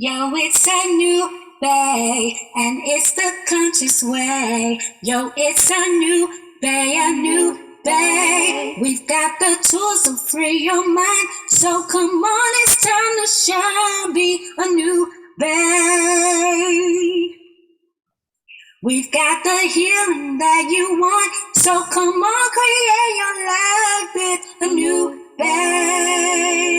Yo, it's a new day, and it's the conscious way. Yo, it's a new day, a new day. We've got the tools to free your mind, so come on, it's time to shine, be a new day. We've got the healing that you want, so come on, create your life with a new day.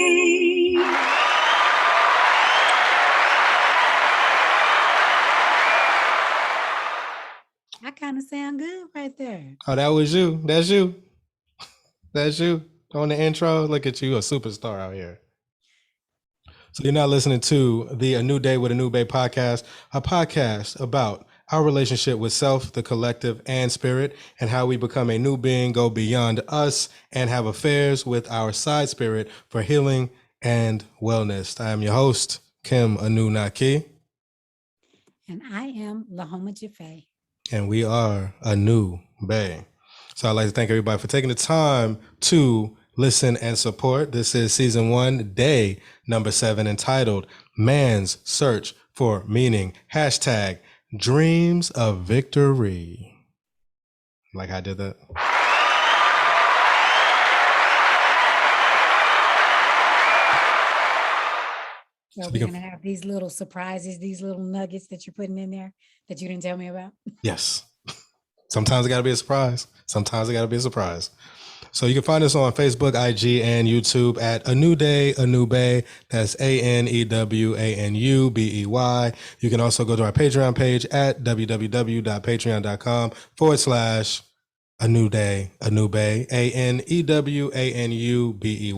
I kind of sound good right there. Oh, that was you. That's you. That's you on the intro. Look at you, a superstar out here. So you're now listening to the A New Day with a New Bay podcast, a podcast about our relationship with self, the collective, and spirit, and how we become a new being, go beyond us, and have affairs with our side spirit for healing and wellness. I am your host, Khem Anunnaki. And I am Lahoma Jaffe. And we are ANU BEY. So I'd like to thank everybody for taking the time to listen and support. This is season 1, day number 7, entitled Man's Search for Meaning, hashtag Dreams of Victory. Like I did that. So we're going to have these little surprises, these little nuggets that you're putting in there that you didn't tell me about. Yes. Sometimes it got to be a surprise. Sometimes it got to be a surprise. So you can find us on Facebook, IG, and YouTube at A New Day, A New Bay. That's ANEWANUBEY. You can also go to our Patreon page at www.patreon.com/A New Day, A New Bay, ANEWANUBEY.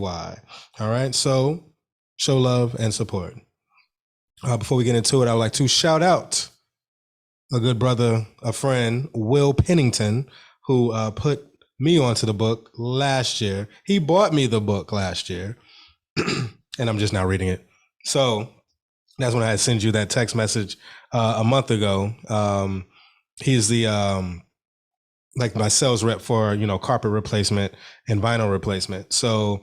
All right. So show love and support. Before we get into it, I would like to shout out a good brother, a friend, Will Pennington, who put me onto the book last year. He bought me the book last year, and I'm just now reading it. So that's when I had sent you that text message a month ago. He's the like my sales rep for, carpet replacement and vinyl replacement. So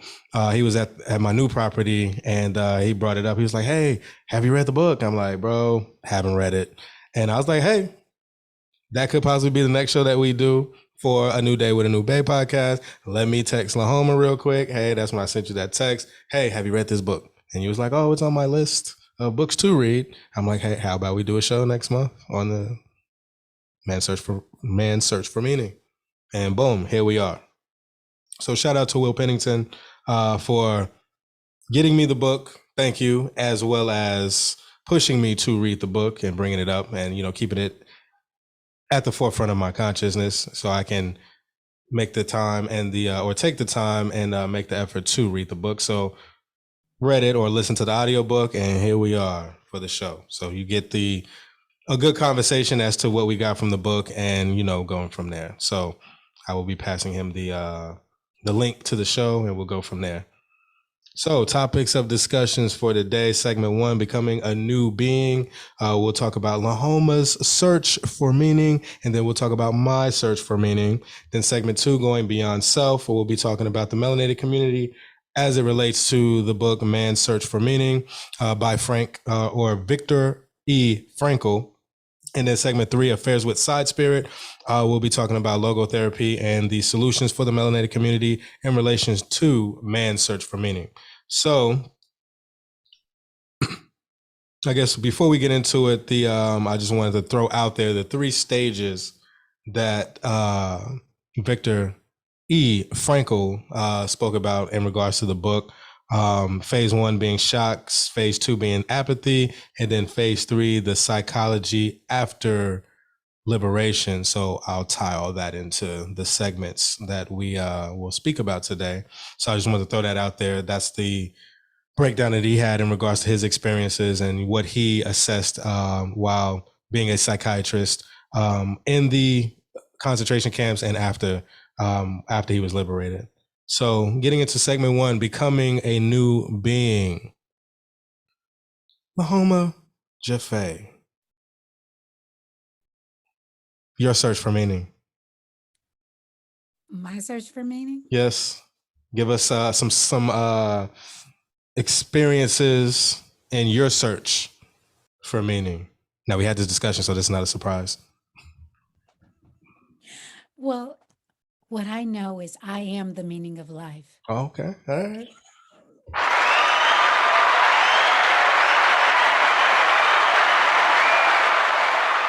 he was at my new property, and he brought it up. He was like, "Hey, have you read the book?" I'm like, "Bro, haven't read it." And I was like, "Hey, that could possibly be the next show that we do for A New Day with a New Bay podcast. Let me text Lahoma real quick. Hey, that's when I sent you that text. Hey, have you read this book?" And you was like, "Oh, it's on my list of books to read." I'm like, "Hey, how about we do a show next month on the Man's Search for Meaning?" And boom, here we are. So shout out to Will Pennington for getting me the book. Thank you, as well as pushing me to read the book and bringing it up and, keeping it at the forefront of my consciousness so I can make the time and take the time and make the effort to read the book. So read it or listen to the audiobook, and here we are for the show. So you get a good conversation as to what we got from the book and, going from there. So I will be passing him the link to the show, and we'll go from there. So topics of discussions for today, segment 1, becoming a new being. We'll talk about Lahoma's search for meaning, and then we'll talk about my search for meaning. Then segment 2, going beyond self, where we'll be talking about the melanated community as it relates to the book Man's Search for Meaning by Viktor E. Frankel. And then segment 3, affairs with side spirit. We'll be talking about logotherapy and the solutions for the melanated community in relation to man's search for meaning. So I guess before we get into it, I just wanted to throw out there the 3 stages that Viktor E. Frankel spoke about in regards to the book. Phase 1 being shocks, phase 2 being apathy, and then phase 3, the psychology after liberation. So I'll tie all that into the segments that we will speak about today. So I just wanted to throw that out there. That's the breakdown that he had in regards to his experiences and what he assessed while being a psychiatrist in the concentration camps and after he was liberated. So getting into segment 1, becoming a new being. Lahoma Jaffe, your search for meaning. My search for meaning? Yes. Give us some experiences in your search for meaning? Now, we had this discussion, so this is not a surprise. Well, what I know is I am the meaning of life. Oh, okay. All right.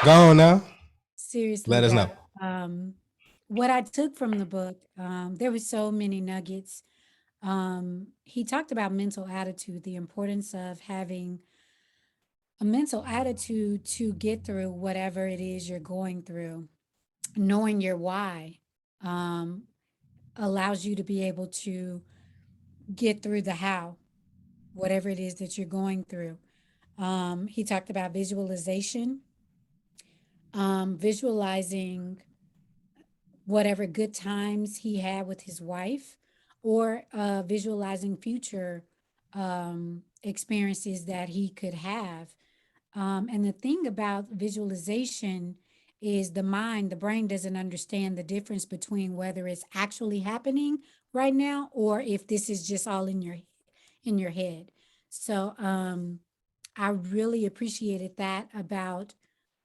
Go on now. Seriously, Let us know. what I took from the book, there were so many nuggets. He talked about mental attitude, the importance of having a mental attitude to get through whatever it is you're going through. Knowing your why allows you to be able to get through the how, whatever it is that you're going through. He talked about visualization, visualizing whatever good times he had with his wife, or visualizing future experiences that he could have. And the thing about visualization is the brain doesn't understand the difference between whether it's actually happening right now or if this is just all in your head. So I really appreciated that about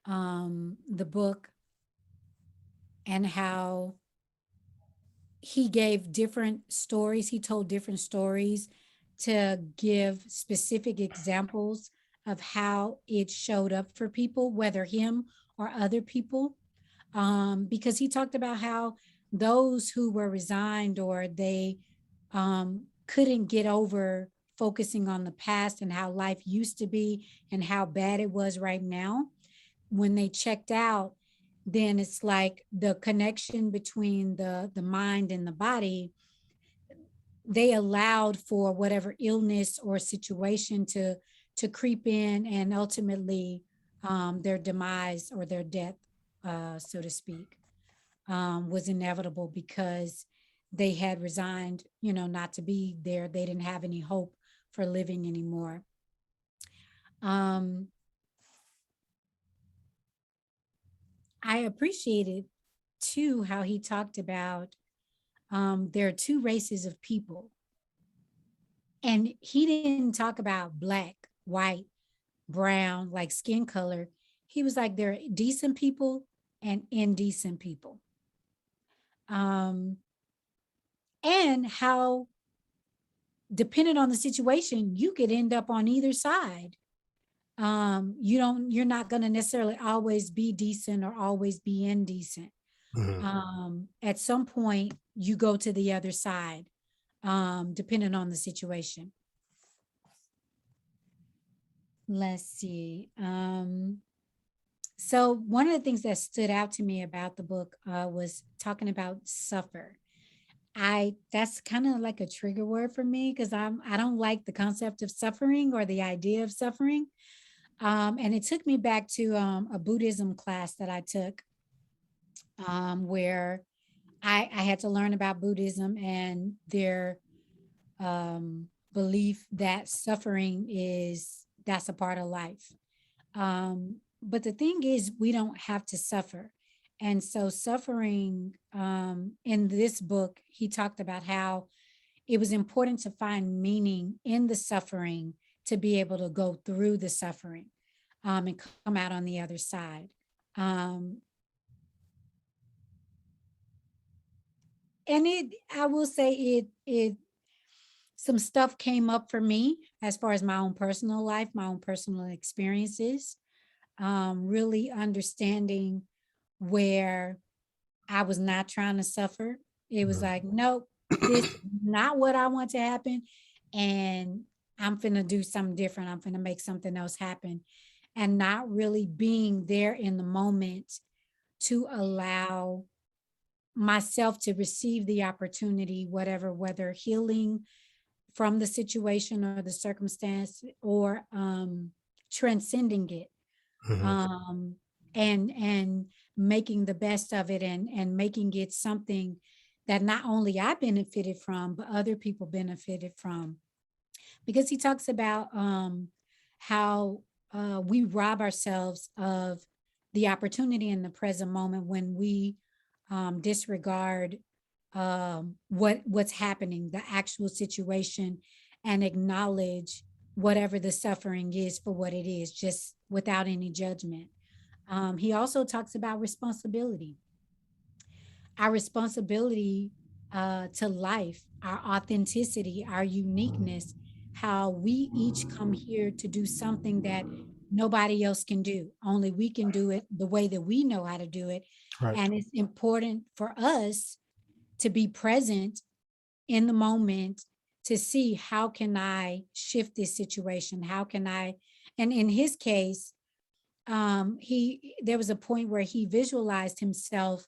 the book, and how he gave different stories. He told different stories to give specific examples of how it showed up for people, whether him or other people. Because he talked about how those who were resigned, or they couldn't get over focusing on the past and how life used to be and how bad it was right now, when they checked out, then it's like the connection between the mind and the body, they allowed for whatever illness or situation to creep in, and ultimately their demise or their death, so to speak, was inevitable because they had resigned, not to be there. They didn't have any hope for living anymore. I appreciated too how he talked about there are two races of people. And he didn't talk about black, white, brown, like skin color. He was like, there are decent people and indecent people. And how, depending on the situation, you could end up on either side. You're not going to necessarily always be decent or always be indecent. At some point you go to the other side, depending on the situation. Let's see. So one of the things that stood out to me about the book was talking about suffer. That's kind of like a trigger word for me, because I don't like the concept of suffering or the idea of suffering. And it took me back to a Buddhism class that I took, where I had to learn about Buddhism and their belief that suffering that's a part of life. But the thing is, we don't have to suffer. And so suffering, in this book, he talked about how it was important to find meaning in the suffering to be able to go through the suffering, and come out on the other side. And I will say it some stuff came up for me as far as my own personal life, my own personal experiences, really understanding where I was not trying to suffer. It was like, nope, this is not what I want to happen. And I'm finna do something different. I'm finna make something else happen. And not really being there in the moment to allow myself to receive the opportunity, whether healing from the situation or the circumstance, or transcending it, and making the best of it, and making it something that not only I benefited from, but other people benefited from. Because he talks about how we rob ourselves of the opportunity in the present moment when we disregard what's happening, the actual situation, and acknowledge whatever the suffering is for what it is, just without any judgment. He also talks about responsibility, our responsibility to life, our authenticity, our uniqueness, how we each come here to do something that nobody else can do. Only we can do it the way that we know how to do it. Right. And it's important for us to be present in the moment to see how can I shift this situation? How can I, and in his case, there was a point where he visualized himself,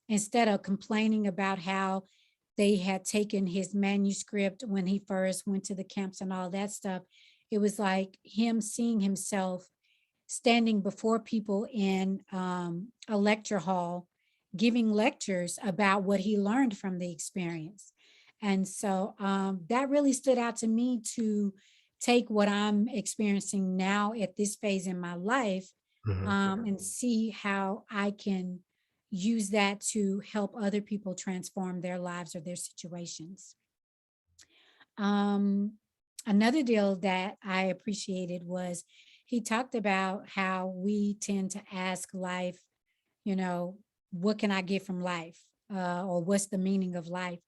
instead of complaining about how they had taken his manuscript when he first went to the camps and all that stuff. It was like him seeing himself standing before people in a lecture hall, giving lectures about what he learned from the experience. And so that really stood out to me, to take what I'm experiencing now at this phase in my life, and see how I can use that to help other people transform their lives or their situations. Another deal that I appreciated was he talked about how we tend to ask life, you know, what can I get from life? Or what's the meaning of life?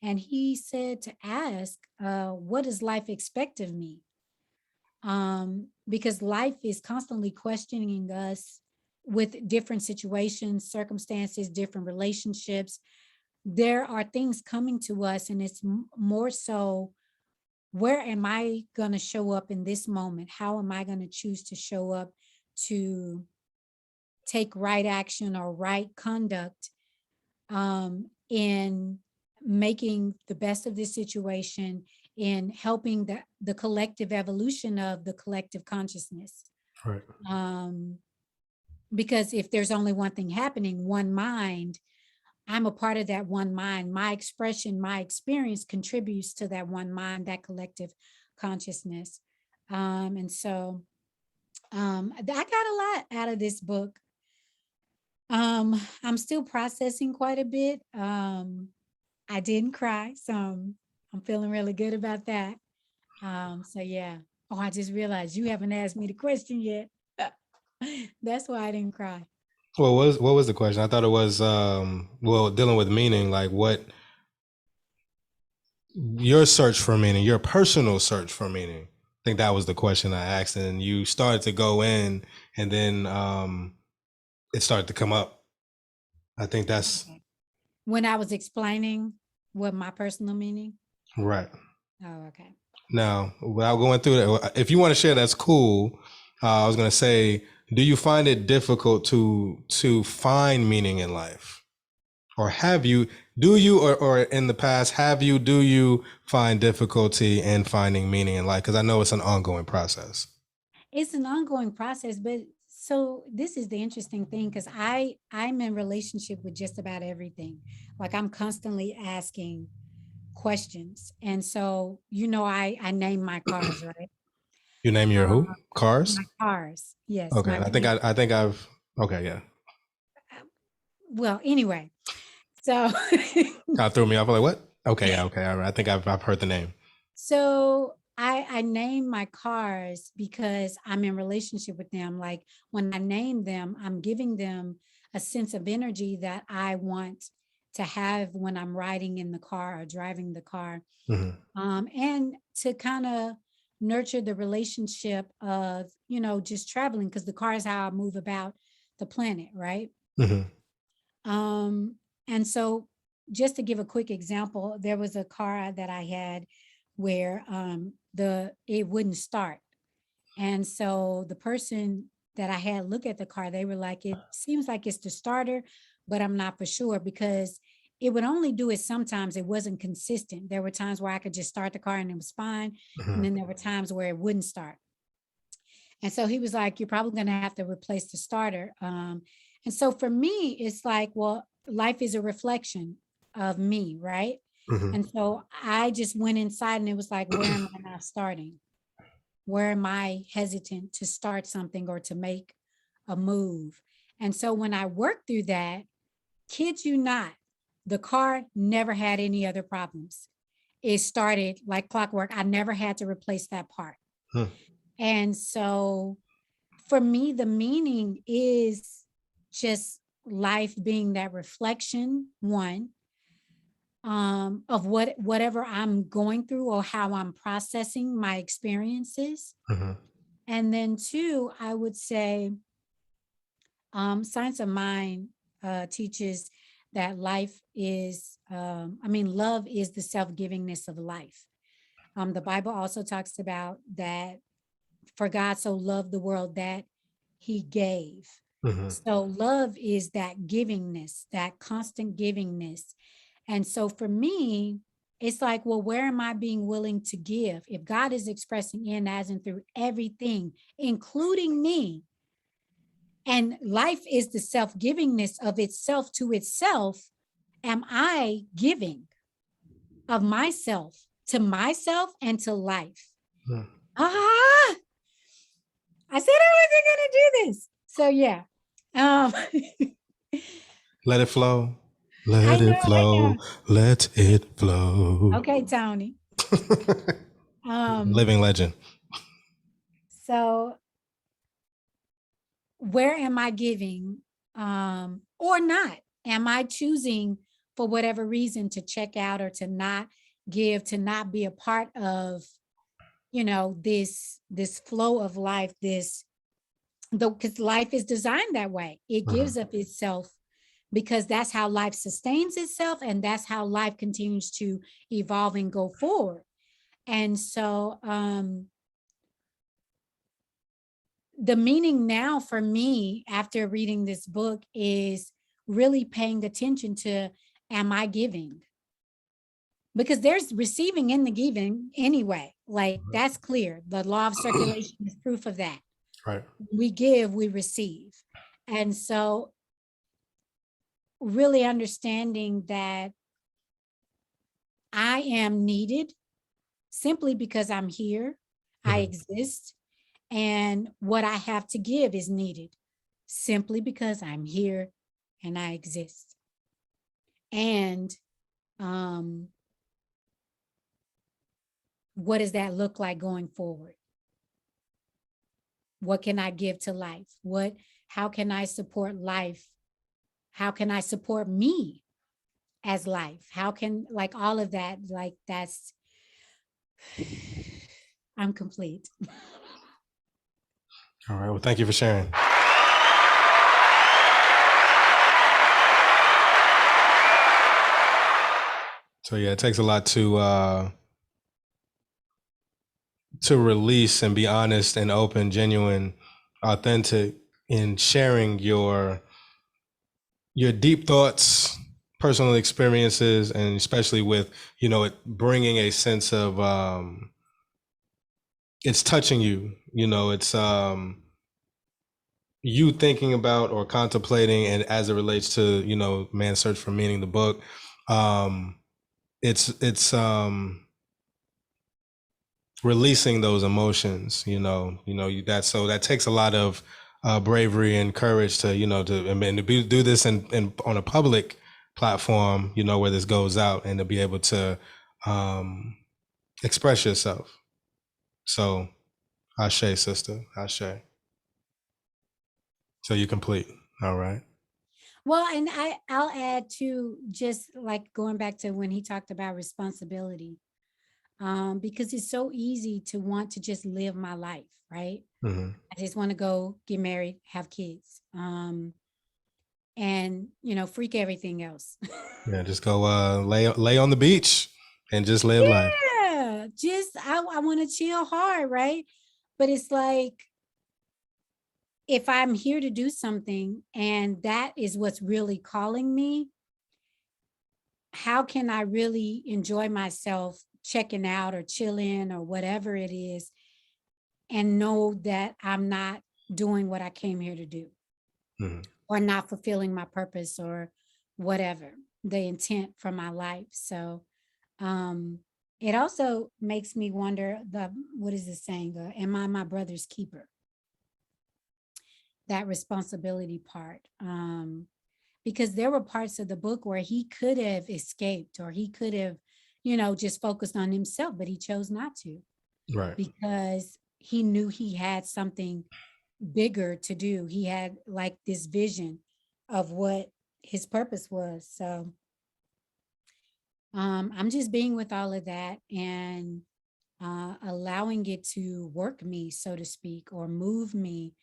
And he said to ask, what does life expect of me? Because life is constantly questioning us with different situations, circumstances, different relationships. There are things coming to us, and it's more so, where am I going to show up in this moment? How am I going to choose to show up to take right action or right conduct in making the best of this situation, in helping the collective evolution of the collective consciousness. Right. Because if there's only one thing happening, one mind, I'm a part of that one mind. My expression, my experience contributes to that one mind, that collective consciousness. And so I got a lot out of this book. I'm still processing quite a bit. I didn't cry, so I'm feeling really good about that. So yeah. Oh, I just realized you haven't asked me the question yet. That's why I didn't cry. Well, what was the question? I thought it was well, dealing with meaning, like what your search for meaning, your personal search for meaning. I think that was the question I asked, and you started to go in, and then it started to come up. I think that's When I was explaining what my personal meaning. right. Oh, okay. Now, without going through that, if you want to share, that's cool. I was going to say, do you find it difficult to find meaning in life? Or or in the past, do you find difficulty in finding meaning in life? Because I know it's an ongoing process. It's an ongoing process, but so this is the interesting thing, because I'm in relationship with just about everything. Like, I'm constantly asking questions. And so, I name my cars, right? You name your who? Cars? My cars. Yes. Okay. I think I've, okay. Yeah. Well, anyway, so Kind of threw me off. I'm like, what? Okay. Yeah. Okay. All right. I think I've heard the name. so I name my cars because I'm in relationship with them. Like, when I name them, I'm giving them a sense of energy that I want to have when I'm riding in the car or driving the car. And to kind of nurture the relationship of, just traveling, because the car is how I move about the planet, right? And so, just to give a quick example, there was a car that I had where it wouldn't start. And so the person that I had look at the car, they were like, it seems like it's the starter, but I'm not for sure, because it would only do it sometimes. It wasn't consistent. There were times where I could just start the car and it was fine. And then there were times where it wouldn't start. And so he was like, you're probably going to have to replace the starter. And so for me, it's like, well, life is a reflection of me, right? And so I just went inside and it was like, where am I not starting? Where am I hesitant to start something or to make a move? And so when I worked through that, kid you not, the car never had any other problems. it started like clockwork. I never had to replace that part. And so for me, the meaning is just life being that reflection, one, of whatever I'm going through or how I'm processing my experiences. And then two, I would say Science of Mind teaches that life is, love is the self-givingness of life. The Bible also talks about that for God so loved the world that he gave. So love is that givingness, that constant givingness. And so for me, it's like, well, where am I being willing to give? If God is expressing in, as, and through everything, including me, and life is the self-givingness of itself to itself, am I giving of myself to myself and to life? Ah, I said I wasn't gonna do this. So yeah. Let it flow. Let I it flow. know. Let it flow. Okay, Tony. Living legend. So where am I giving or not? Am I choosing for whatever reason to check out or to not give, to not be a part of, this flow of life, because life is designed that way. It gives of itself because that's how life sustains itself, and that's how life continues to evolve and go forward. And so the meaning now for me after reading this book is really paying attention to, am I giving? Because there's receiving in the giving anyway. Like that's clear. The law of circulation is proof of that. Right. We give, we receive. And so really understanding that I am needed simply because I'm here, I exist, and what I have to give is needed simply because I'm here and I exist. And what does that look like going forward? What can I give to life? How can I support life? How can I support me as life? How can, like, all of that, like, that's, I'm complete. All right. Well, thank you for sharing. So yeah, it takes a lot to release and be honest and open, genuine, authentic in sharing your deep thoughts, personal experiences, and especially with, it bringing a sense of it's touching you, it's you thinking about or contemplating, and as it relates to, Man's Search for Meaning, the book, it's releasing those emotions, that takes a lot of bravery and courage to, do this and on a public platform, where this goes out, and to be able to express yourself. So, Ashe, sister, Ashe. So you complete. All right. Well, and I'll add to, just like going back to when he talked about responsibility, because it's so easy to want to just live my life, right? I just want to go get married, have kids, and freak everything else. Yeah, just go lay on the beach and just live life. Yeah, just I want to chill hard, right? But it's like, if I'm here to do something and that is what's really calling me, how can I really enjoy myself checking out or chilling or whatever it is, and know that I'm not doing what I came here to do, or not fulfilling my purpose or whatever the intent for my life. So it also makes me wonder, what is the saying? Am I my brother's keeper? That responsibility part. Because there were parts of the book where he could have escaped, or he could have, just focused on himself, but he chose not to Right. because he knew he had something bigger to do. He had like this vision of what his purpose was. So I'm just being with all of that and allowing it to work me, so to speak, or move me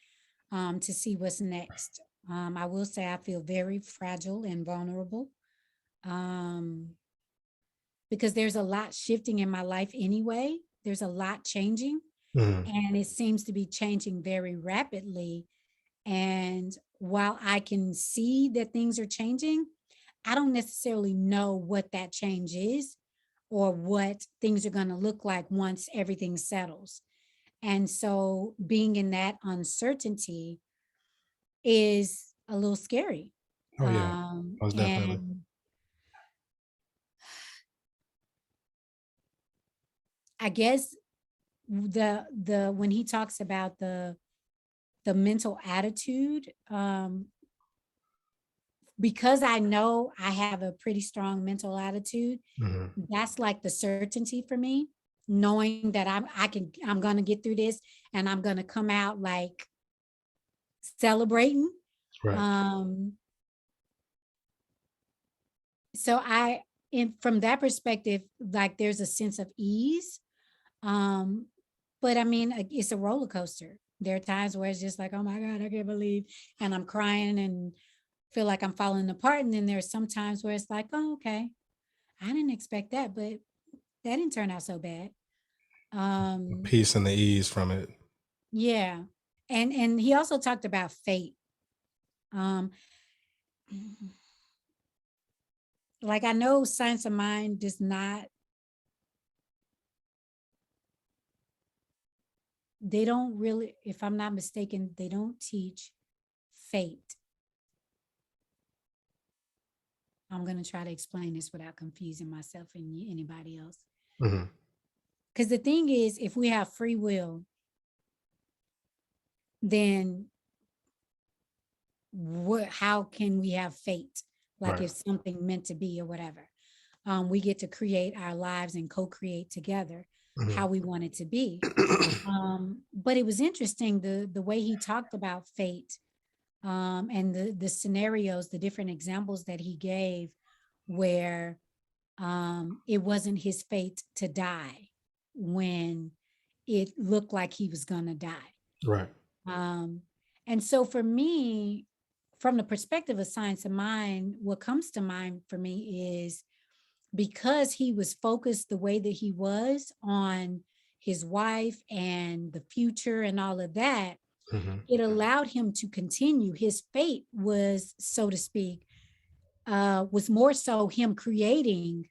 to see what's next. I will say I feel very fragile and vulnerable because there's a lot shifting in my life anyway. There's a lot changing, and it seems to be changing very rapidly. And while I can see that things are changing, I don't necessarily know what that change is or what things are going to look like once everything settles. And so being in that uncertainty is a little scary. Oh yeah, most definitely. And I guess the when he talks about the mental attitude, because I know I have a pretty strong mental attitude, that's like the certainty for me, knowing that I'm gonna get through this and I'm gonna come out like celebrating. Right. So from that perspective, like there's a sense of ease. But I mean, it's a roller coaster. There are times where it's just like, oh my God, I can't believe, and I'm crying and feel like I'm falling apart. And then there's some times where it's like, oh, okay, I didn't expect that, but that didn't turn out so bad. Peace and the ease from it. Yeah. And he also talked about fate. Like I know Science of Mind does not, they don't really, if I'm not mistaken, they don't teach fate. I'm going to try to explain this without confusing myself and anybody else. Because the thing is, if we have free will, then how can we have fate? Like if something meant to be or whatever. We get to create our lives and co-create together how we want it to be. But it was interesting the way he talked about fate and the scenarios, the different examples that he gave where it wasn't his fate to die when it looked like he was gonna die. Right. And so for me, from the perspective of Science of Mind, what comes to mind for me is because he was focused the way that he was on his wife and the future and all of that, it allowed him to continue. His fate was, so to speak, was more so him creating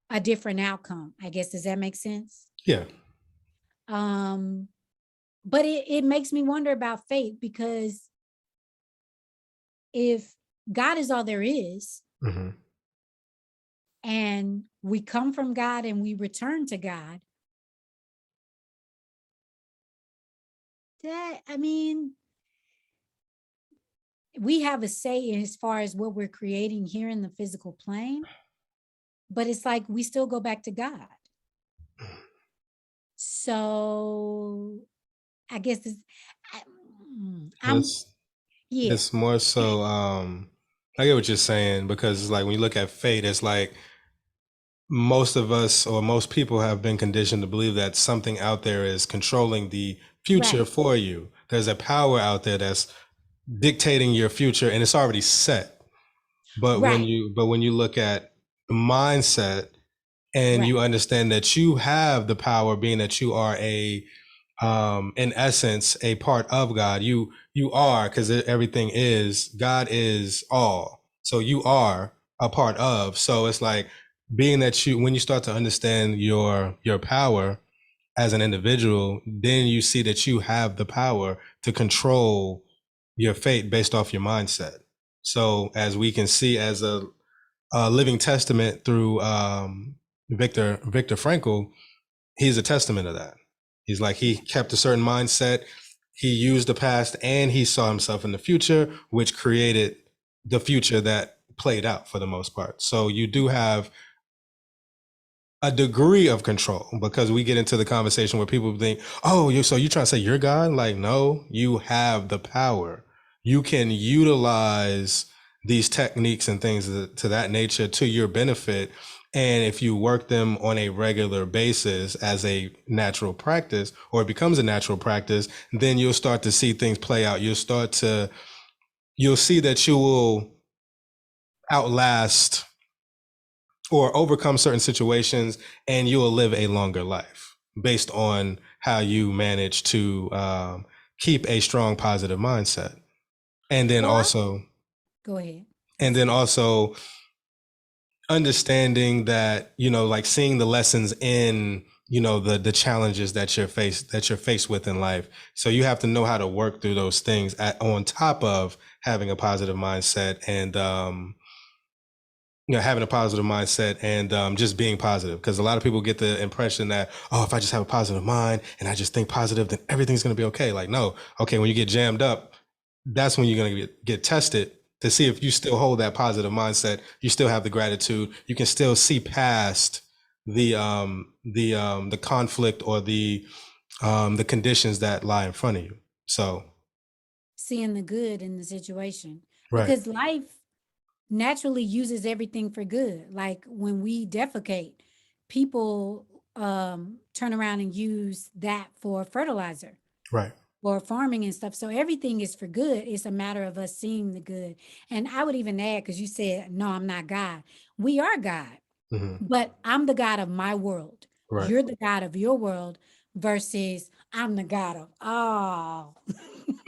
a different outcome, I guess. Does that make sense? Yeah. But it makes me wonder about fate, because if God is all there is, and we come from God and we return to God, that, I mean, we have a say as far as what we're creating here in the physical plane, but it's like we still go back to God. So I guess it's more so I get what you're saying, because it's like when you look at fate, it's like most of us or most people have been conditioned to believe that something out there is controlling the future for you. There's a power out there that's dictating your future and it's already set. But when you look at the mindset and you understand that you have the power, being that you are in essence a part of God, you are, because everything is, God is all, so you are a part of. So it's like, being that when you start to understand your power as an individual, then you see that you have the power to control your fate based off your mindset. So as we can see as a living testament through Viktor Frankel, he's a testament of that. He's like, he kept a certain mindset, he used the past, and he saw himself in the future, which created the future that played out for the most part. So you do have a degree of control, because we get into the conversation where people think, oh, so you're trying to say you're God? Like, no, you have the power. You can utilize these techniques and things to that nature to your benefit. And if you work them on a regular basis as a natural practice, or it becomes a natural practice, then you'll start to see things play out. You'll see that you will outlast or overcome certain situations, and you will live a longer life based on how you manage to keep a strong positive mindset. And then Well, also, go ahead. and then also understanding that, like seeing the lessons in, the challenges that you're faced with in life. So you have to know how to work through those things on top of having a positive mindset, and having a positive mindset, and just being positive. Because a lot of people get the impression that, oh, if I just have a positive mind and I just think positive, then everything's going to be okay. Like, no. Okay, when you get jammed up, that's when you're going to get tested to see if you still hold that positive mindset. You still have the gratitude. You can still see past the conflict or the conditions that lie in front of you. So, Seeing the good in the situation, right. because life naturally uses everything for good. Like when we defecate, people turn around and use that for fertilizer, Right. or farming and stuff. So everything is for good. It's a matter of us seeing the good. And I would even add, because you said, no, I'm not God. We are God, but I'm the God of my world. Right. You're the God of your world, versus I'm the God of all.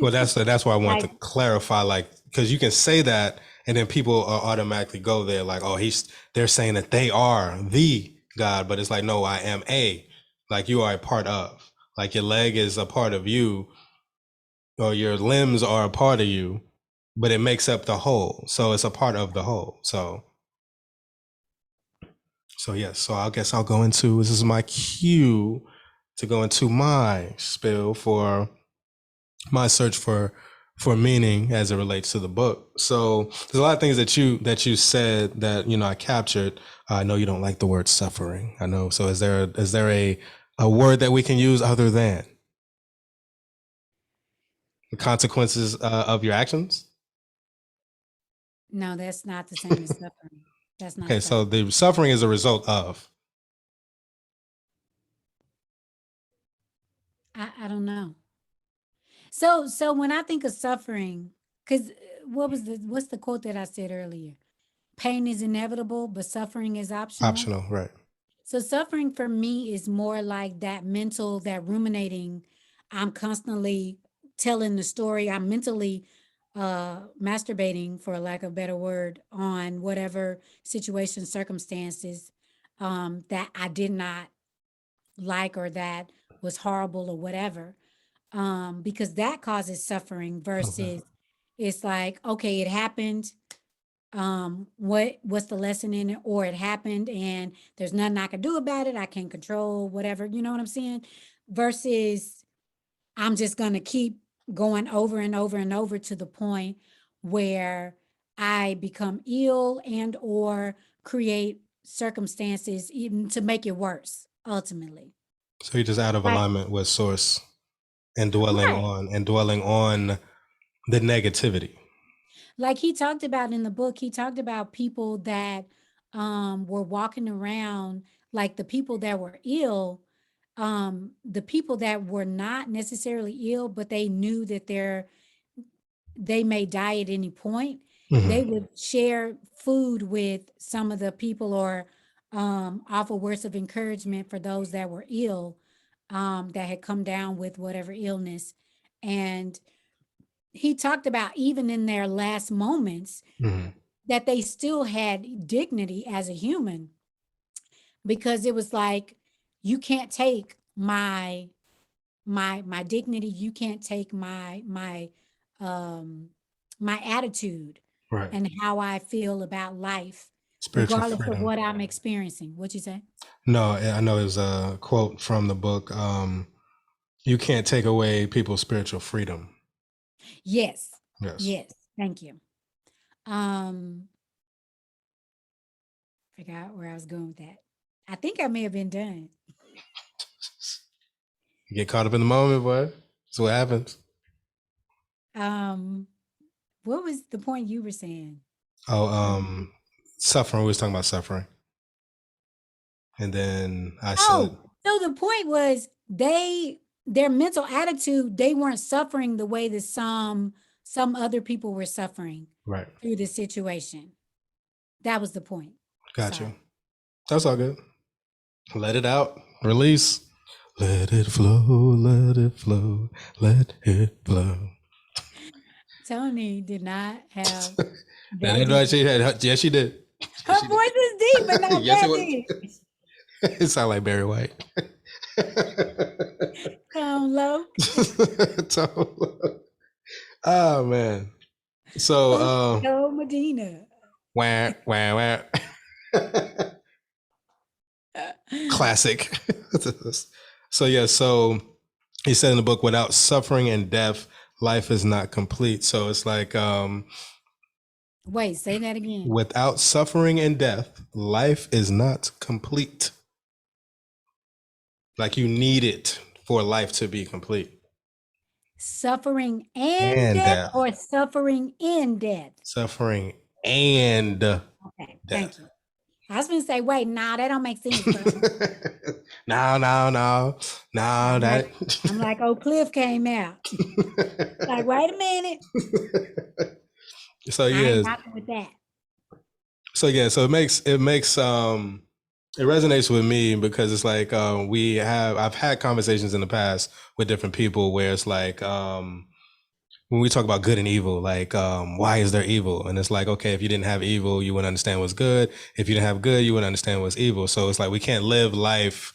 Well, that's why I want to Like, clarify, like, because you can say that, and then people automatically go there, like, oh, they're saying that they are the God, but it's like, no, I am like, you are a part of, like, your leg is a part of you, or your limbs are a part of you, but it makes up the whole. So it's a part of the whole. So yes. So I guess I'll go into, this is my cue to go into my spiel for my search for meaning as it relates to the book. So there's a lot of things that you said that I captured. I know you don't like the word suffering. I know. So is there a word that we can use other than the consequences of your actions? no, that's not the same as suffering. That's not Okay, so suffering. the suffering is a result of. I don't know. So when I think of suffering, because what's the quote that I said earlier? Pain is inevitable, but suffering is optional. Optional, right? So suffering for me is more like that mental, that ruminating. I'm constantly telling the story. I'm mentally masturbating, for lack of a better word, on whatever situation, circumstances that I did not like, or that was horrible, or whatever. Because that causes suffering, Okay. versus it's like, okay, it happened. What's the lesson in it? Or it happened and there's nothing I can do about it. I can't control whatever, you know what I'm saying? Versus I'm just gonna keep going over and over and over, to the point where I become ill and or create circumstances even to make it worse ultimately. So you're just out of Right. alignment with source, and Right. dwelling on the negativity. Like he talked about in the book, he talked about people that were walking around, like the people that were ill, the people that were not necessarily ill, but they knew that they may die at any point. They Mm-hmm. would share food with some of the people, or offer words of encouragement for those that were ill, that had come down with whatever illness. And he talked about, even in their last moments, Mm-hmm. that they still had dignity as a human, because it was like, you can't take my dignity, you can't take um my attitude Right. and how I feel about life, Spiritual regardless of freedom. what I'm experiencing. What you say? No, I know it was a quote from the book. You can't take away people's spiritual freedom. Yes. Yes. Yes, thank you. um Forgot where I was going with that. I think I may have been done. You get caught up in the moment, boy. That's what happens. What was the point you were saying? Oh, suffering. We was talking about suffering. And then I said, so the point was their mental attitude, they weren't suffering the way that some other people were suffering right. through the situation. That was the point. Got you. That's all good. Let it out. Release. Let it flow, let it flow, let it flow. Tony did not have She had. Yes, she did. Her voice is deep, but not yes, that deep. It sounded like Barry White. Tone low. Oh man. So Go Medina. Wah, wah, wah. Classic. So he said in the book, without suffering and death, life is not complete. So it's like wait, say that again. Without suffering and death, life is not complete. Like you need it for life to be complete. Suffering and death, or suffering in death? Suffering and okay, death. Thank you. I was going to say, wait, nah, that don't make sense. No. I'm like, oh, Cliff came out. Like, wait a minute. So yeah, with that. So yeah, so it resonates with me because it's like I've had conversations in the past with different people where it's like when we talk about good and evil, like why is there evil? And it's like, okay, if you didn't have evil, you wouldn't understand what's good. If you didn't have good, you wouldn't understand what's evil. So it's like we can't live life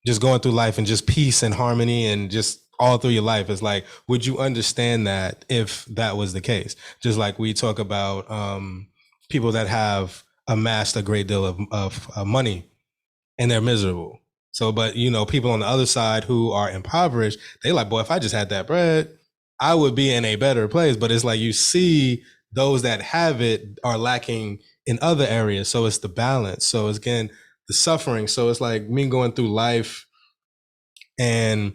just going through life and just peace and harmony and just all through your life. It's like, would you understand that if that was the case? Just like we talk about people that have amassed a great deal of money and they're miserable. So, but people on the other side who are impoverished, they like, boy, if I just had that bread, I would be in a better place. But it's like, you see those that have it are lacking in other areas. So it's the balance. So it's again, the suffering. So it's like me going through life and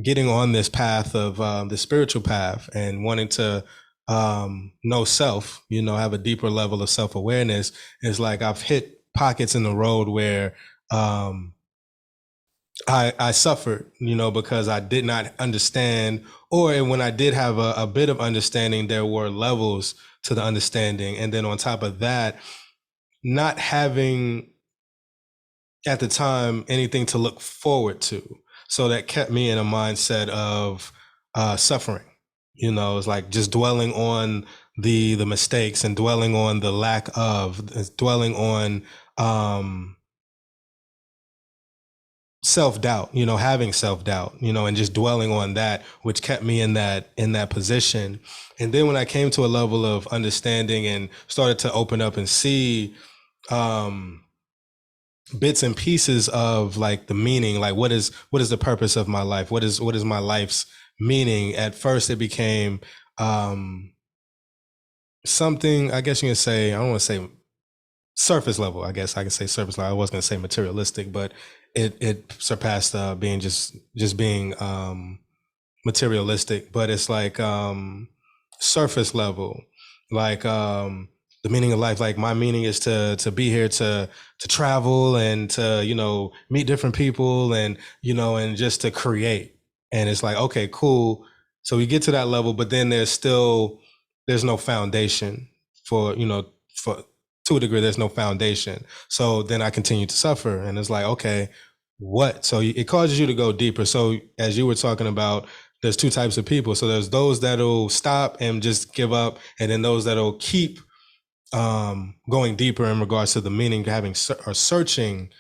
getting on this path of the spiritual path and wanting to know self, have a deeper level of self-awareness. It's like I've hit pockets in the road where I suffered, because I did not understand, or when I did have a bit of understanding, there were levels to the understanding. And then on top of that, not having at the time anything to look forward to. So that kept me in a mindset of suffering. It's like just dwelling on the mistakes and dwelling on the lack of, dwelling on self-doubt, having self-doubt, and just dwelling on that, which kept me in that position. And then when I came to a level of understanding and started to open up and see bits and pieces of like the meaning, like what is the purpose of my life? What is my life's meaning? At first it became something, I guess you can say, I don't want to say surface level. I guess I can say surface level. I was going to say materialistic, but it surpassed being just being materialistic. But it's like surface level, like the meaning of life. Like my meaning is to be here to travel and to meet different people and and just to create. And it's like, okay, cool. So we get to that level, but then there's no foundation for to a degree. There's no foundation. So then I continue to suffer, and it's like, okay, what? So it causes you to go deeper. So as you were talking about, there's two types of people. So there's those that'll stop and just give up, and then those that'll keep going deeper in regards to the meaning, having or searching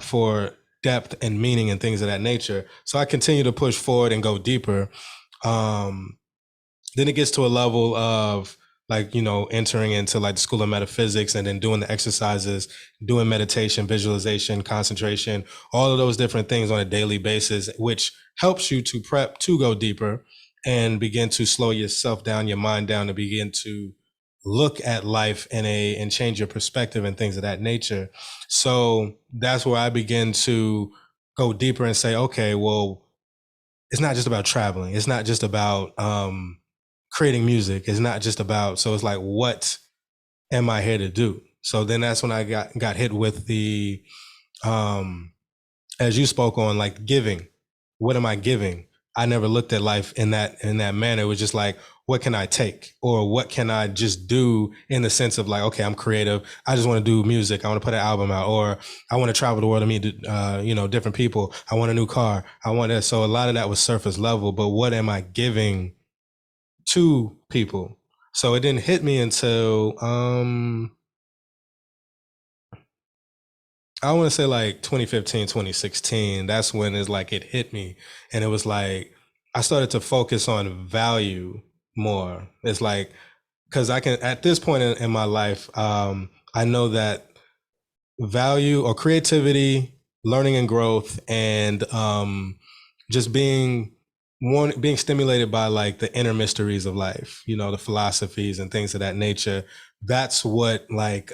for depth and meaning and things of that nature. So I continue to push forward and go deeper. Then it gets to a level of like, entering into like the school of metaphysics and then doing the exercises, doing meditation, visualization, concentration, all of those different things on a daily basis, which helps you to prep to go deeper and begin to slow yourself down, your mind down, and begin to look at life and change your perspective and things of that nature. So that's where I begin to go deeper and say, okay, well, it's not just about traveling. It's not just about creating music. It's not just about, so it's like, what am I here to do? So then that's when I got hit with the, as you spoke on, like giving. What am I giving? I never looked at life in that manner. It was just like, what can I take, or what can I just do, in the sense of like, okay, I'm creative. I just want to do music. I want to put an album out, or I want to travel the world and meet, different people. I want a new car. I want that. So a lot of that was surface level. But what am I giving to people? So it didn't hit me until I want to say like 2015, 2016. That's when it's like it hit me. And it was like I started to focus on value more. It's like, because I can, at this point in my life, I know that value or creativity, learning and growth, and just being stimulated by like the inner mysteries of life, the philosophies and things of that nature. That's what like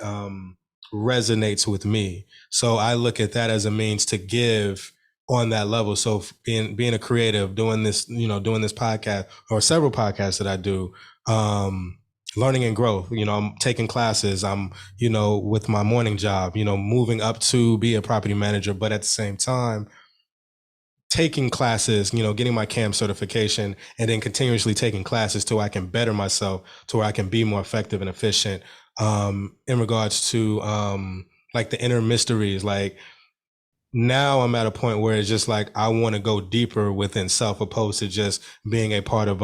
resonates with me. So I look at that as a means to give on that level. So being a creative, doing this podcast, or several podcasts that I do, learning and growth, I'm taking classes, I'm, with my morning job, moving up to be a property manager, but at the same time, taking classes, getting my Khem certification, and then continuously taking classes till I can better myself, to where I can be more effective and efficient, in regards to, like the inner mysteries. Like now I'm at a point where it's just like, I want to go deeper within self, opposed to just being a part of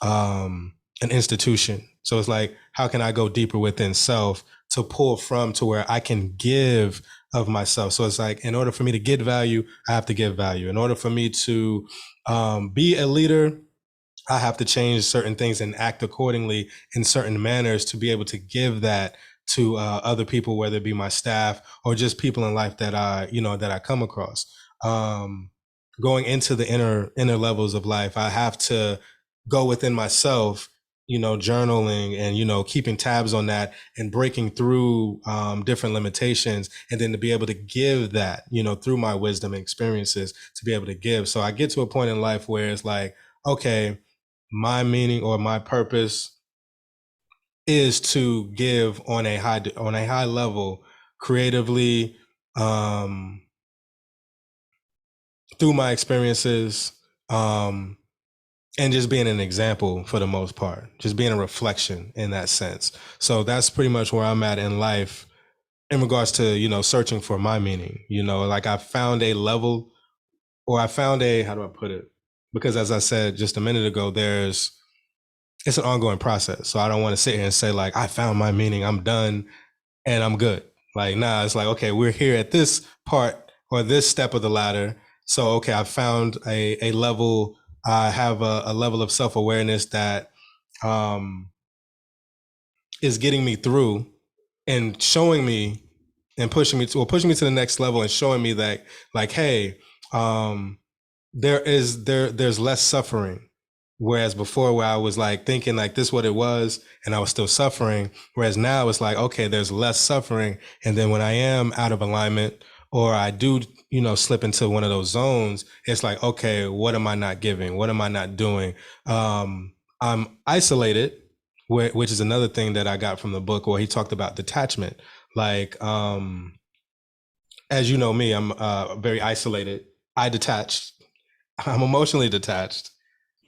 an institution. So it's like, how can I go deeper within self to pull from, to where I can give of myself? So it's like, in order for me to get value, I have to give value. In order for me to be a leader, I have to change certain things and act accordingly in certain manners to be able to give that to other people, whether it be my staff or just people in life that I come across. Going into the inner levels of life, I have to go within myself, journaling and, keeping tabs on that and breaking through different limitations. And then to be able to give that, through my wisdom and experiences, to be able to give. So I get to a point in life where it's like, okay, my meaning or my purpose is to give on a high level, creatively, through my experiences, and just being an example for the most part, just being a reflection in that sense. So that's pretty much where I'm at in life in regards to, searching for my meaning. Like I found a level, or I found how do I put it? Because as I said just a minute ago, it's an ongoing process. So I don't want to sit here and say like, I found my meaning, I'm done and I'm good. Like, nah, it's like, okay, we're here at this part or this step of the ladder. So, okay, I found a level, I have a level of self-awareness that is getting me through and showing me and pushing me to the next level, and showing me that like, hey, there's less suffering. Whereas before, where I was like thinking like this what it was, and I was still suffering. Whereas now it's like, okay, there's less suffering. And then when I am out of alignment, or I do, slip into one of those zones, it's like, okay, what am I not giving? What am I not doing? I'm isolated, which is another thing that I got from the book, where he talked about detachment. Like, as you know me, I'm very isolated. I'm emotionally detached.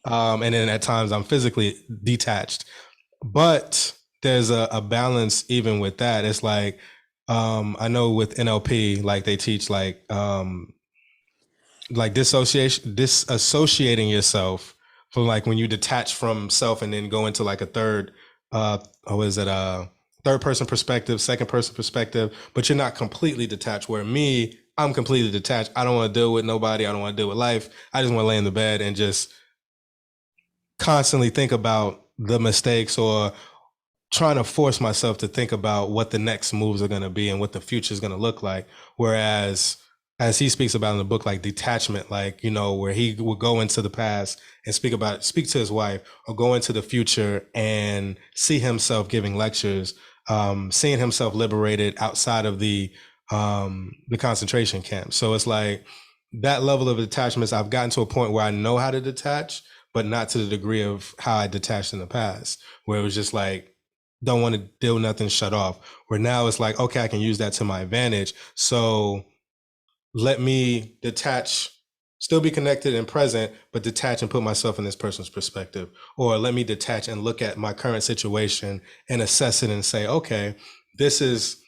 And then at times I'm physically detached. But there's a balance even with that. It's like, I know with NLP, like they teach like disassociating yourself from like when you detach from self and then go into like a third person perspective, second person perspective, but you're not completely detached. Where me, I'm completely detached. I don't want to deal with nobody. I don't want to deal with life. I just want to lay in the bed and just constantly think about the mistakes, or trying to force myself to think about what the next moves are going to be and what the future is going to look like. Whereas as he speaks about in the book, like detachment, like, you know, where he would go into the past and speak to his wife, or go into the future and see himself giving lectures, seeing himself liberated outside of the concentration camp. So it's like that level of detachments. I've gotten to a point where I know how to detach, but not to the degree of how I detached in the past, where it was just like, don't want to deal nothing, shut off. Where now it's like, okay, I can use that to my advantage. So let me detach, still be connected and present, but detach and put myself in this person's perspective. Or let me detach and look at my current situation and assess it and say, okay, this is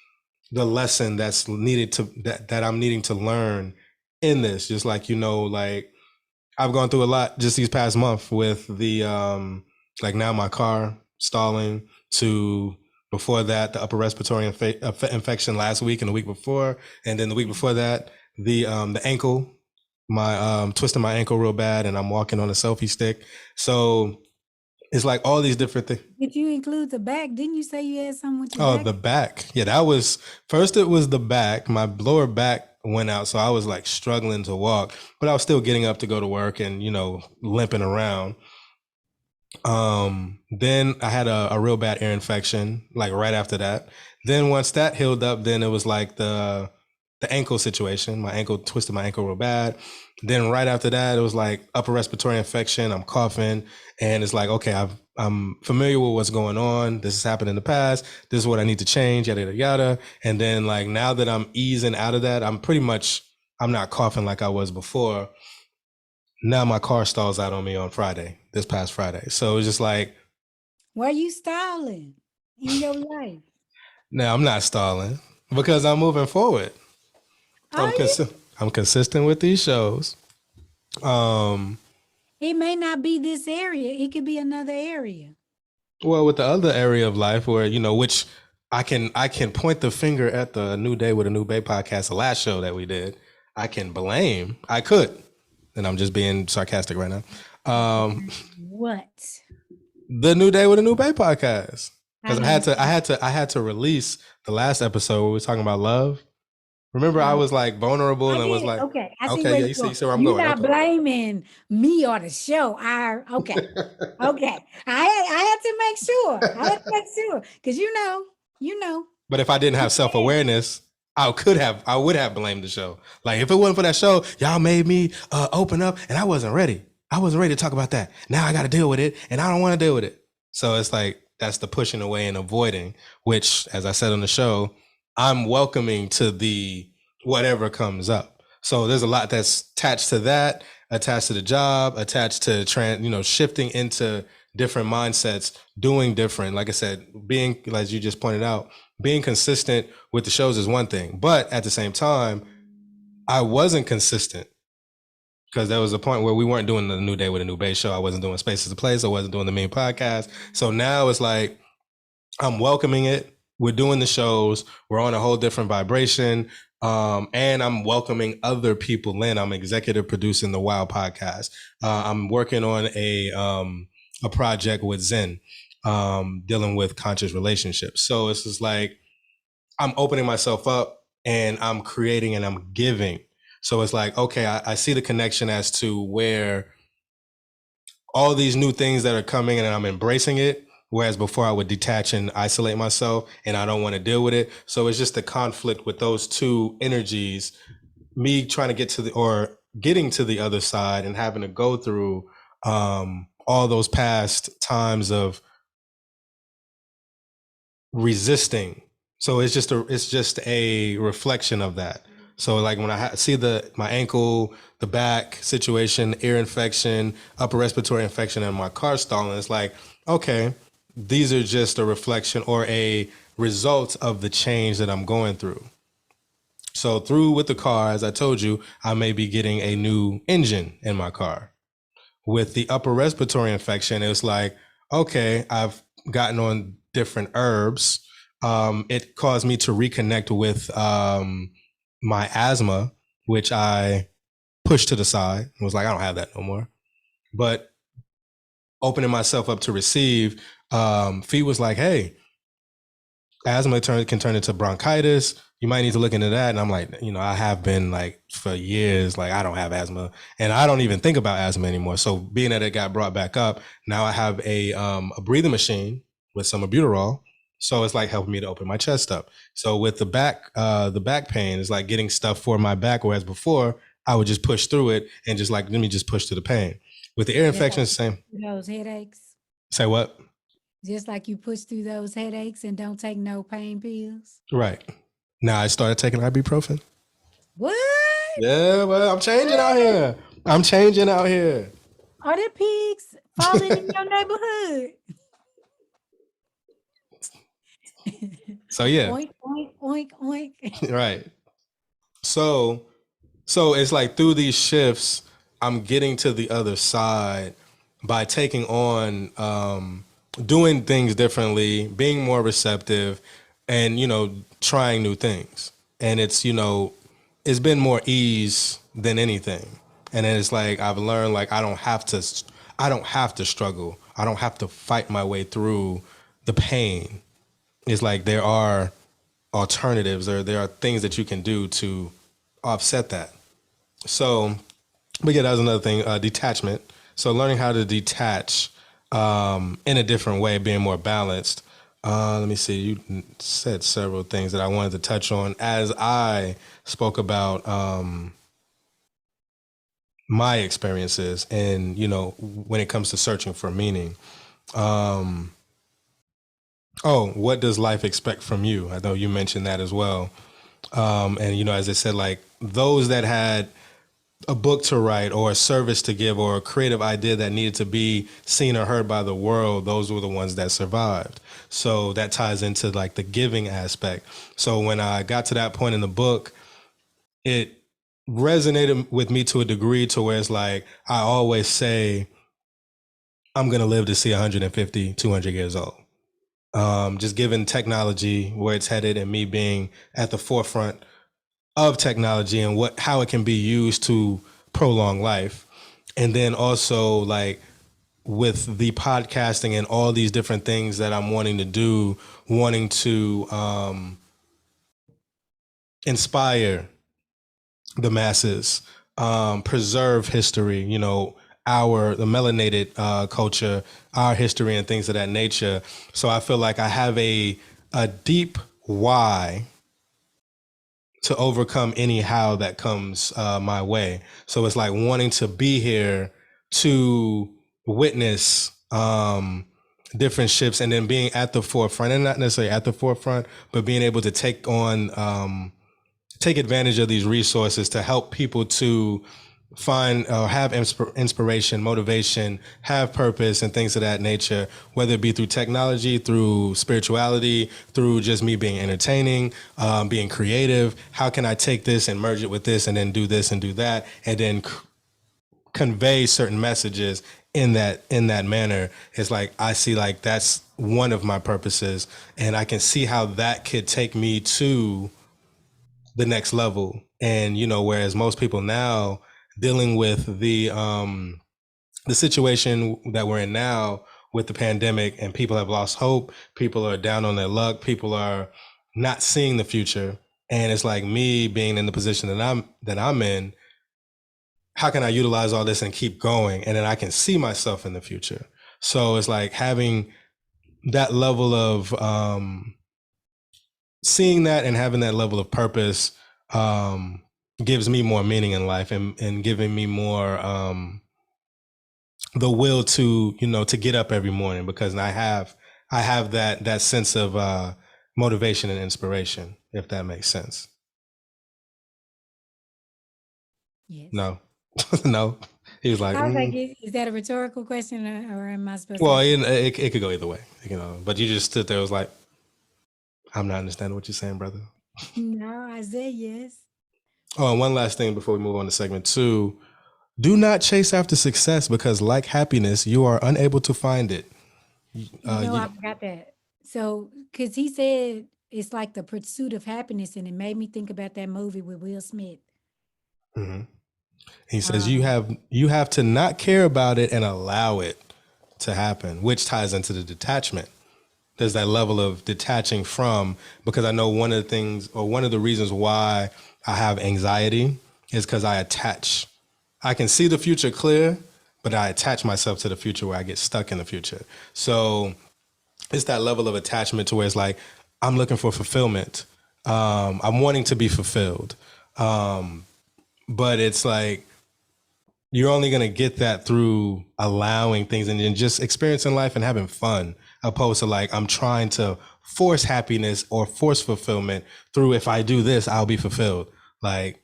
the lesson that's needed to, that I'm needing to learn in this. Just like, you know, like I've gone through a lot just these past month with the, like now my car stalling, to before that, the upper respiratory infection last week and the week before. And then the week before that, the ankle, my twisting my ankle real bad, and I'm walking on a selfie stick. So it's like all these different things. Did you include the back? Didn't you say you had something with your Oh, back? the back. Yeah, that was first. It was the back. My lower back went out, so I was like struggling to walk, but I was still getting up to go to work and, you know, limping around. Then I had a real bad ear infection, like right after that. Then once that healed up, then it was like the ankle situation. My ankle, twisted my ankle real bad. Then right after that, it was like upper respiratory infection. I'm coughing, and it's like, okay, I'm familiar with what's going on. This has happened in the past. This is what I need to change, yada, yada, yada. And then like now that I'm easing out of that, I'm not coughing like I was before. Now my car stalls out on me on Friday, this past Friday. So it's just like, Where you stalling in your life? no, I'm not stalling because I'm moving forward. Are you? I'm consistent with these shows. It may not be this area. It could be another area. Well, with the other area of life where, you know, which I can point the finger at the New Day with a New Bay podcast, the last show that we did. I could, and I'm just being sarcastic right now. What? The New Day with a New Bay podcast. Because I I had to release the last episode where we were talking about love. Remember, I was like vulnerable and I was like, okay. I see okay, where yeah, you're going. you see where I'm You're going. not Okay. blaming me or the show. Okay. Okay. I had to make sure. Because you know. But if I didn't have self-awareness, I would have blamed the show. Like if it wasn't for that show, y'all made me open up and I wasn't ready. I wasn't ready to talk about that. Now I got to deal with it and I don't want to deal with it. So it's like, that's the pushing away and avoiding, which, as I said on the show, I'm welcoming to the whatever comes up. So there's a lot that's attached to that, attached to the job, attached to shifting into different mindsets, doing different. Like I said, being, as you just pointed out, being consistent with the shows is one thing, but at the same time, I wasn't consistent because there was a point where we weren't doing the New Day with a New Bay show. I wasn't doing Spaces of Place. I wasn't doing the main podcast. So now it's like, I'm welcoming it. We're doing the shows. We're on a whole different vibration. And I'm welcoming other people in. I'm executive producing the Wow podcast. I'm working on a project with Zen, dealing with conscious relationships. So it's just like, I'm opening myself up and I'm creating and I'm giving. So it's like, okay, I see the connection as to where all these new things that are coming and I'm embracing it. Whereas before I would detach and isolate myself and I don't want to deal with it. So it's just the conflict with those two energies, me trying to getting to the other side and having to go through all those past times of resisting. So it's just a reflection of that. So like when I see my ankle, the back situation, ear infection, upper respiratory infection, and my car stalling, it's like, okay, these are just a reflection or a result of the change that I'm going through. So with the car, as I told you, I may be getting a new engine in my car. With the upper respiratory infection, it's like, okay, I've gotten on different herbs. It caused me to reconnect with my asthma, which I pushed to the side and was like, I don't have that no more. But opening myself up to receive, Fee was like, hey, asthma can turn into bronchitis. you might need to look into that. And I'm like, I have been like for years, like I don't have asthma and I don't even think about asthma anymore. So being that it got brought back up, now I have a breathing machine with some albuterol. So it's like helping me to open my chest up. So with the back pain is like getting stuff for my back. Whereas before I would just push through it and just like, let me just push through the pain. With the ear infection, it's the same. Those headaches. Say what? Just like you push through those headaches and don't take no pain pills. Right. Now I started taking ibuprofen. What? Yeah, well, I'm changing out here. Are there pigs falling in your neighborhood? So yeah. Oink, oink, oink, oink. Right. So it's like through these shifts, I'm getting to the other side by taking on doing things differently, being more receptive, and trying new things. And it's it's been more ease than anything. And then it's like I've learned like I don't have to struggle. I don't have to fight my way through the pain. It's like there are alternatives, or there are things that you can do to offset that. So, but yeah, that was another thing, detachment. So learning how to detach in a different way, being more balanced. Let me see, you said several things that I wanted to touch on as I spoke about my experiences and, when it comes to searching for meaning. What does life expect from you? I know you mentioned that as well. And, as I said, like those that had a book to write or a service to give or a creative idea that needed to be seen or heard by the world, those were the ones that survived. So that ties into like the giving aspect. So when I got to that point in the book, it resonated with me to a degree to where it's like, I always say, I'm going to live to see 150, 200 years old. Just given technology, where it's headed, and me being at the forefront of technology and how it can be used to prolong life. And then also like with the podcasting and all these different things that I'm wanting to do, wanting to inspire the masses, preserve history, the melanated culture, our history and things of that nature. So I feel like I have a deep why to overcome any how that comes my way. So it's like wanting to be here to witness different shifts, and then being at the forefront, and not necessarily at the forefront, but being able to take advantage of these resources to help people to find have inspiration, motivation, have purpose, and things of that nature, whether it be through technology, through spirituality, through just me being entertaining, being creative. How can I take this and merge it with this, and then do this and do that, and then convey certain messages in that manner? It's like I see like that's one of my purposes, and I can see how that could take me to the next level. And whereas most people now dealing with the situation that we're in now with the pandemic, and people have lost hope, people are down on their luck, people are not seeing the future. And it's like me being in the position that I'm in, how can I utilize all this and keep going? And then I can see myself in the future. So it's like having that level of seeing that and having that level of purpose gives me more meaning in life, and giving me more the will to to get up every morning, because I have that sense of motivation and inspiration, if that makes sense. Yes. No. No. He was like, I was like, is that a rhetorical question, or am I supposed well, to? it could go either way, but you just stood there, was like, I'm not understanding what you're saying, brother. No, I said yes. Oh, and one last thing before we move on to segment 2. Do not chase after success, because like happiness, you are unable to find it. I forgot that. So, because he said it's like the pursuit of happiness, and it made me think about that movie with Will Smith. Mm-hmm. He says you have to not care about it and allow it to happen, which ties into the detachment. there's that level of detaching from, because I know one of the things, or one of the reasons why I have anxiety is because I can see the future clear, but I attach myself to the future where I get stuck in the future. So it's that level of attachment to where it's like, I'm looking for fulfillment. I'm wanting to be fulfilled. But it's like, you're only going to get that through allowing things and just experiencing life and having fun, opposed to like, I'm trying to force happiness or force fulfillment through, if I do this, I'll be fulfilled. Like,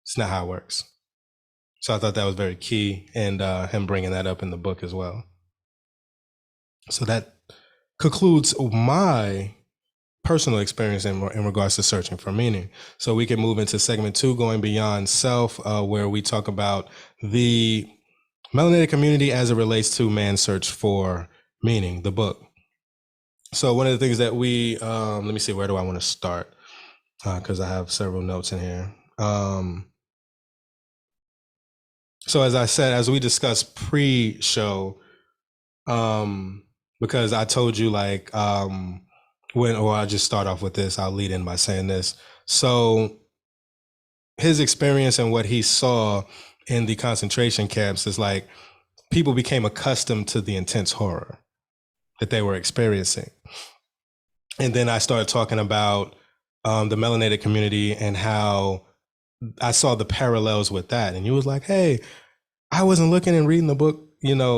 it's not how it works. So I thought that was very key, and him bringing that up in the book as well. So that concludes my personal experience in regards to searching for meaning. So we can move into segment 2, going beyond self, where we talk about the melanated community as it relates to man's search for meaning, the book. So one of the things that we, let me see, where do I want to start? Because I have several notes in here. So as I said, as we discussed pre-show, because I told you like, or I'll just start off with this, I'll lead in by saying this. So his experience and what he saw in the concentration camps is like, people became accustomed to the intense horror that they were experiencing. And then I started talking about the melanated community and how I saw the parallels with that. And you was like, hey, I wasn't looking and reading the book,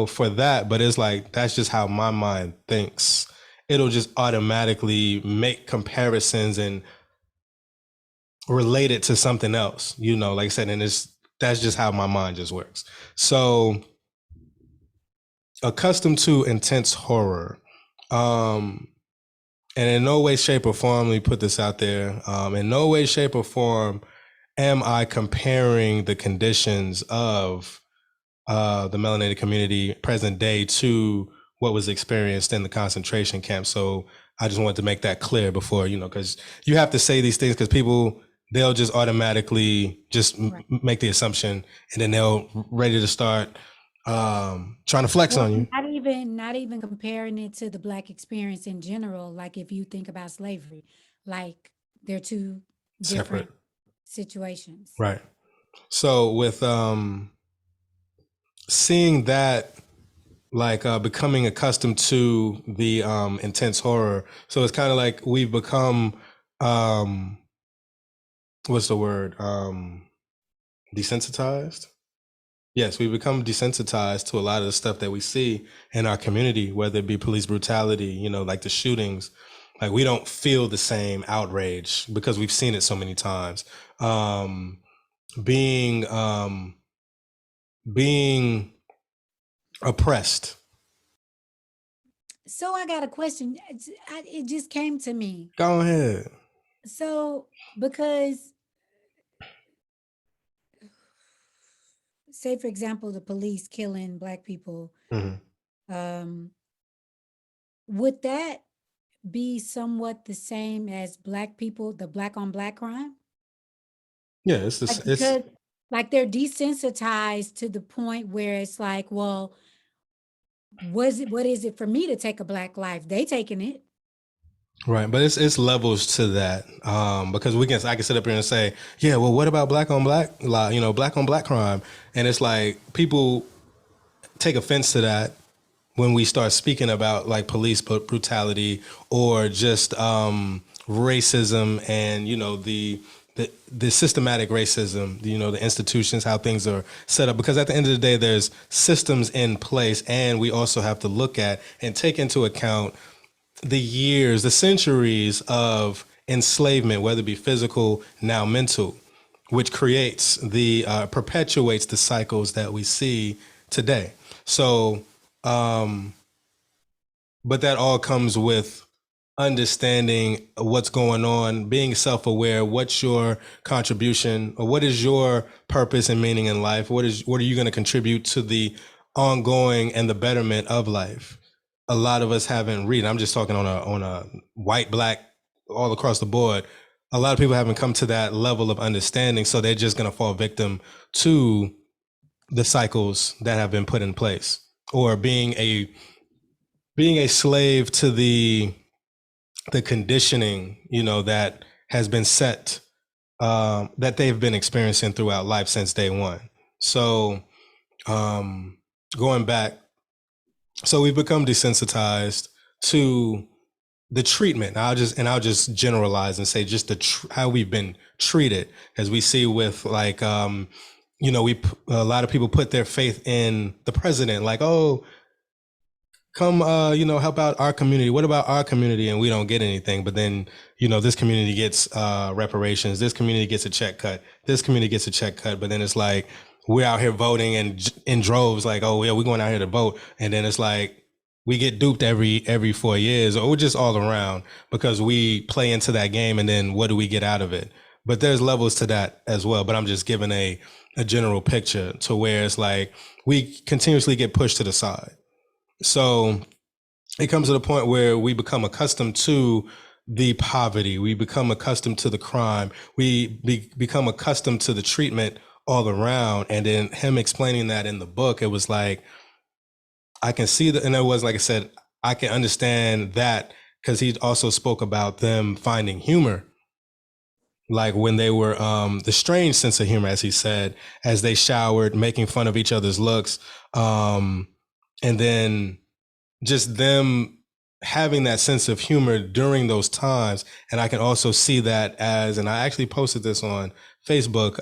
for that, but it's like, that's just how my mind thinks. It'll just automatically make comparisons and relate it to something else, like I said, and that's just how my mind just works. So accustomed to intense horror, and in no way, shape, or form, let me put this out there, in no way, shape, or form am I comparing the conditions of the melanated community present day to what was experienced in the concentration camp. So I just wanted to make that clear before, because you have to say these things because people, they'll just automatically just make the assumption, and then they'll ready to start trying to flex on you. Not even comparing it to the Black experience in general. Like if you think about slavery, like they're two different situations. Right. So with seeing that, like becoming accustomed to the intense horror. So it's kind of like we've become, what's the word? Desensitized. Yes, we've become desensitized to a lot of the stuff that we see in our community, whether it be police brutality, like the shootings. Like we don't feel the same outrage because we've seen it so many times. Being oppressed. So I got a question. It just came to me. Go ahead. So because, say for example, the police killing Black people, would that be somewhat the same as Black people, the Black on Black crime? Yeah, it's because like they're desensitized to the point where it's like, well, what is it for me to take a Black life? They taking it. Right, but it's levels to that, because I can sit up here and say, yeah, well, what about Black on Black, Black on Black crime? And it's like people take offense to that when we start speaking about like police brutality or just racism and the systematic racism, the institutions, how things are set up. Because at the end of the day, there's systems in place, and we also have to look at and take into account the years, the centuries of enslavement, whether it be physical, now mental, which creates perpetuates the cycles that we see today. So, but that all comes with understanding what's going on, being self-aware. What's your contribution, or what is your purpose and meaning in life? What are you going to contribute to the ongoing and the betterment of life? A lot of us haven't read. I'm just talking on a white, Black, all across the board. A lot of people haven't come to that level of understanding, so they're just going to fall victim to the cycles that have been put in place, or being being a slave to the conditioning, that has been set, that they've been experiencing throughout life since day one. So going back, so we've become desensitized to the treatment. I'll just generalize and say just how we've been treated, as we see with like, a lot of people put their faith in the president, like, oh, come, help out our community. What about our community? And we don't get anything. But then, this community gets reparations. This community gets a check cut. This community gets a check cut. But then it's like, we're out here voting and in droves, like, oh, yeah, we're going out here to vote. And then it's like, we get duped every 4 years, or we're just all around because we play into that game. And then what do we get out of it? But there's levels to that as well. But I'm just giving a general picture to where it's like, we continuously get pushed to the side. So it comes to the point where we become accustomed to the poverty. We become accustomed to the crime. We become accustomed to the treatment all around. And then him explaining that in the book, it was like, I can see that. And it was, like I said, I can understand that because he also spoke about them finding humor. Like when they were, the strange sense of humor, as he said, as they showered, making fun of each other's looks. And then just them having that sense of humor during those times. And I can also see that as, and I actually posted this on Facebook,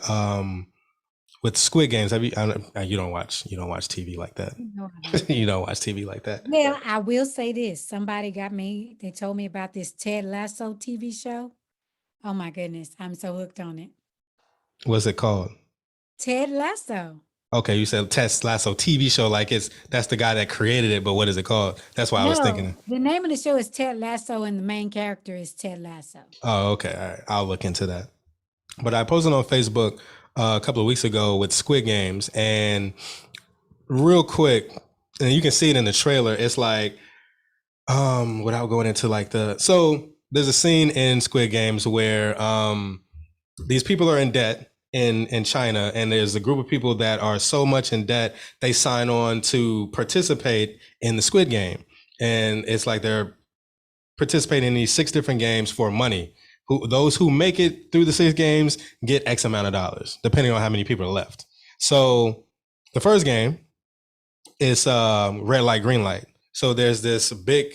with Squid Games. You don't watch TV like that. No, You don't watch TV like that. well, I will say this. They told me about this Ted Lasso TV show. Oh my goodness, I'm so hooked on it. What's it called? Ted Lasso. Okay, you said Ted Lasso TV show, like that's the guy that created it, but what is it called? That's why I was thinking. The name of the show is Ted Lasso, and the main character is Ted Lasso. Oh, okay. All right. I'll look into that. But I posted on Facebook a couple of weeks ago with Squid Games, and real quick, and you can see it in the trailer. It's like, without going into like so there's a scene in Squid Games where these people are in debt in China, and there's a group of people that are so much in debt they sign on to participate in the Squid Game, and it's like they're participating in these 6 different games for money. Those who make it through the 6 games get X amount of dollars, depending on how many people are left. So the first game is red light, green light. So there's this big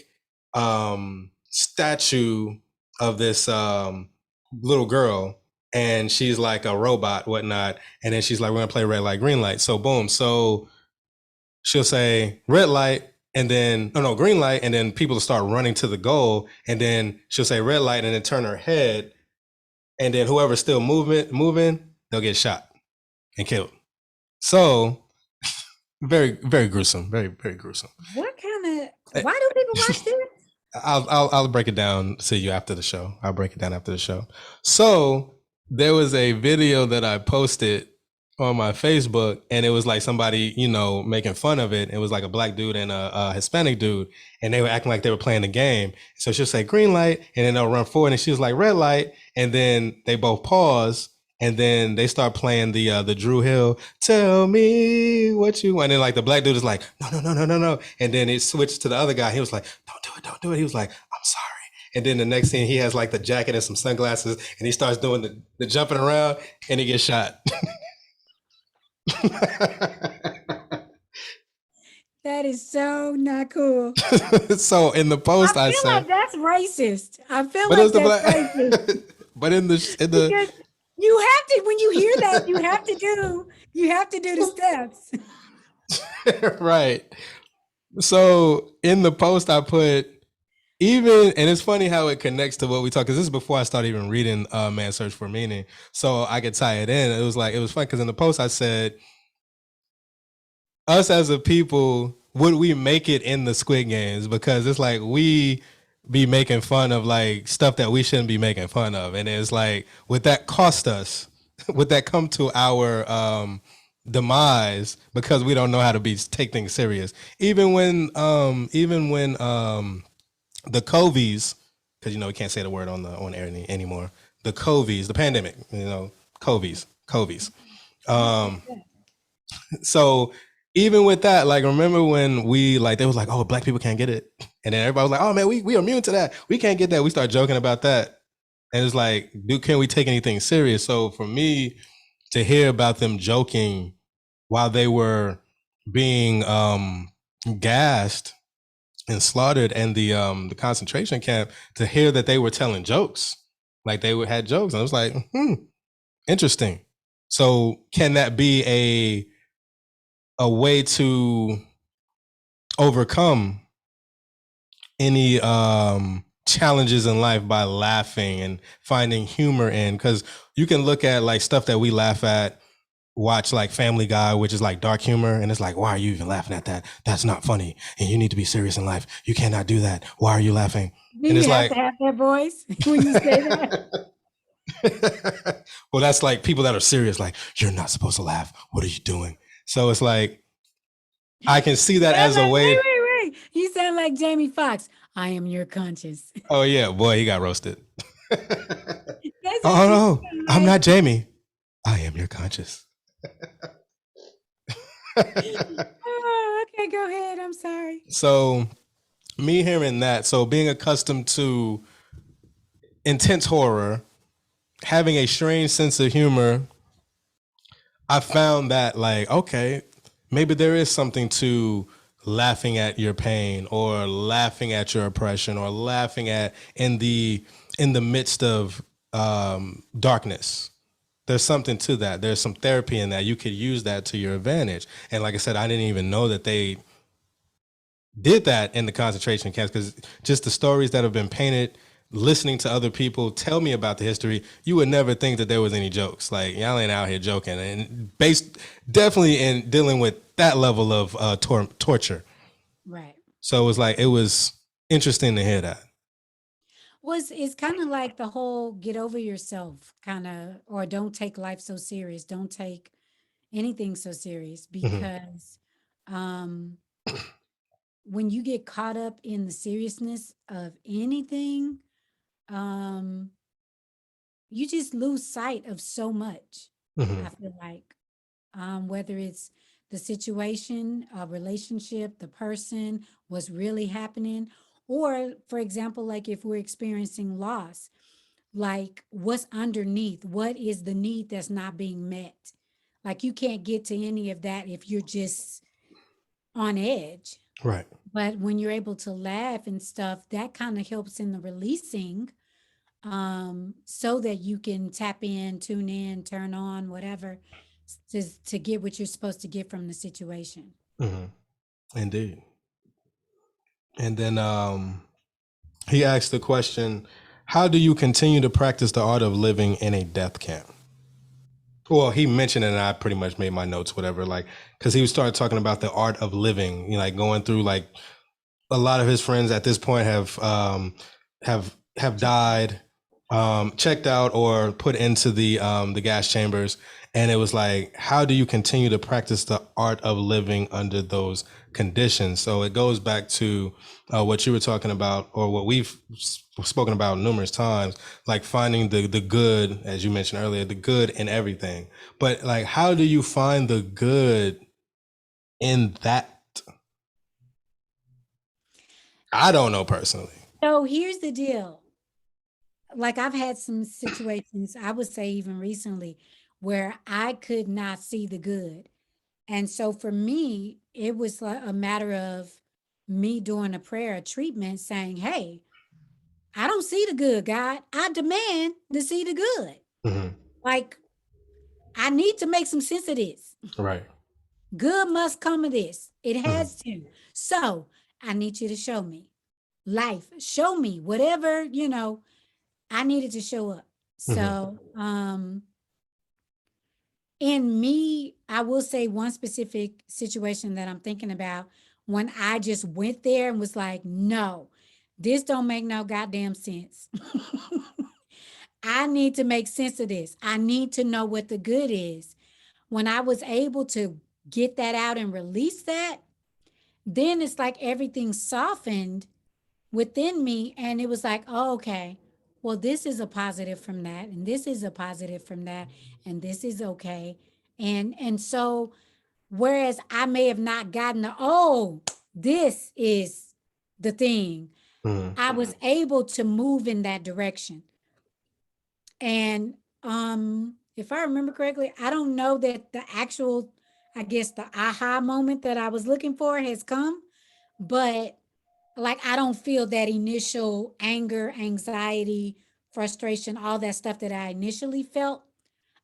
statue of this little girl, and she's like a robot, whatnot. And then she's like, we're gonna play red light, green light. So boom. So she'll say red light, and then green light, and then people start running to the goal, and then she'll say red light, and then turn her head, and then whoever's still moving, they'll get shot and killed. So very, very gruesome, very, very gruesome. Why do people watch this? I'll break it down to you after the show. I'll break it down after the show. So there was a video that I posted on my Facebook, and it was like somebody, making fun of it. It was like a black dude and a Hispanic dude, and they were acting like they were playing the game. So she'll say green light, and then they'll run forward, and she was like red light, and then they both pause, and then they start playing the Drew Hill, tell me what you want. And then like the black dude is like, no. And then it switched to the other guy. He was like, don't do it. He was like, I'm sorry. And then the next thing, he has like the jacket and some sunglasses, and he starts doing the jumping around, and he gets shot. That is so not cool. So in the post, I feel like that's racist. I feel but like it's that's racist. But in the Because you have to, when you hear that, you have to do the steps. Right. So in the post, I put and it's funny how it connects to what we talk, because this is before I started even reading Man's Search for Meaning, so I could tie it in. It was fun because in the post I said, us as a people, would we make it in the Squid Games? Because it's like we be making fun of like stuff that we shouldn't be making fun of, and it's like, would that cost us? Would that come to our demise because we don't know how to take things serious? Even when the COVIDs, because we can't say the word on air anymore. The COVIDs, the pandemic, COVIDs. So even with that, like, remember when we like they was like, oh, black people can't get it, and then everybody was like, oh man, we are immune to that. We can't get that. We start joking about that, and it's like, dude, can we take anything serious? So for me to hear about them joking while they were being gassed and slaughtered in the concentration camp, to hear that they were telling jokes, like they had jokes, and I was like, interesting. So can that be a way to overcome any challenges in life by laughing and finding humor in? Because you can look at like stuff that we laugh at, watch like Family Guy, which is like dark humor, and it's like, why are you even laughing at that? That's not funny, and you need to be serious in life. You cannot do that. Why are you laughing? Do And you it's have like, to have that voice when you say that? well, that's like people that are serious, like, you're not supposed to laugh. What are you doing? So it's like, I can see that as a way. Wait. You sound like Jamie Foxx. I am your conscience. Oh yeah, boy, he got roasted. That's Oh what you no, sound I'm like. not Jamie. I am your conscious. Oh, okay, go ahead. I'm sorry. So me hearing that, so being accustomed to intense horror, having a strange sense of humor, I found that like, okay, maybe there is something to laughing at your pain, or laughing at your oppression, or laughing at in the midst of darkness. There's something to that. There's some therapy in that. You could use that to your advantage. And like I said, I didn't even know that they did that in the concentration camps, because just the stories that have been painted, listening to other people tell me about the history, you would never think that there was any jokes. Like, y'all ain't out here joking, and based definitely in dealing with that level of torture. Right. So it was interesting to hear that. It's kind of like the whole get over yourself kind of, or don't take life so serious. Don't take anything so serious, Mm-hmm. because um when you get caught up in the seriousness of anything, um you just lose sight of so much. Mm-hmm. I feel like, whether it's the situation, a relationship, the person, what's really happening, or for example, like if we're experiencing loss, like what's underneath, what is the need that's not being met? Like you can't get to any of that if you're just on edge. Right. But when you're able to laugh and stuff, that kind of helps in the releasing, so that you can tap in, tune in, turn on, whatever, to get what you're supposed to get from the situation. Mm-hmm. Indeed. And then he asked the question, how do you continue to practice the art of living in a death camp? Well, he mentioned it, and I pretty much made my notes, whatever, like, because he started talking about the art of living, like going through, like, a lot of his friends at this point have died, checked out, or put into the gas chambers. And it was like, how do you continue to practice the art of living under those conditions? So it goes back to what you were talking about, or what we've spoken about numerous times, like finding the good, as you mentioned earlier, the good in everything. But like, how do you find the good in that? I don't know personally. So here's the deal. Like I've had some situations, I would say even recently, where I could not see the good. And so for me, it was like a matter of me doing a prayer of treatment saying, hey, I don't see the good, God. I demand to see the good. Mm-hmm. Like, I need to make some sense of this. Right. Good must come of this. It Mm-hmm. has to. So I need you to show me life. Show me whatever, I needed to show up. Mm-hmm. So, in me, I will say one specific situation that I'm thinking about, when I just went there and was like, no, this don't make no goddamn sense. I need to make sense of this. I need to know what the good is. When I was able to get that out and release that, then it's like everything softened within me. And it was like, oh, okay, well, this is a positive from that. And this is a positive from that. And this is okay. And so Whereas I may have not gotten oh, this is the thing. Mm. I was able to move in that direction. And if I remember correctly, I don't know that the actual, I guess the aha moment that I was looking for has come, but like I don't feel that initial anger, anxiety, frustration, all that stuff that I initially felt.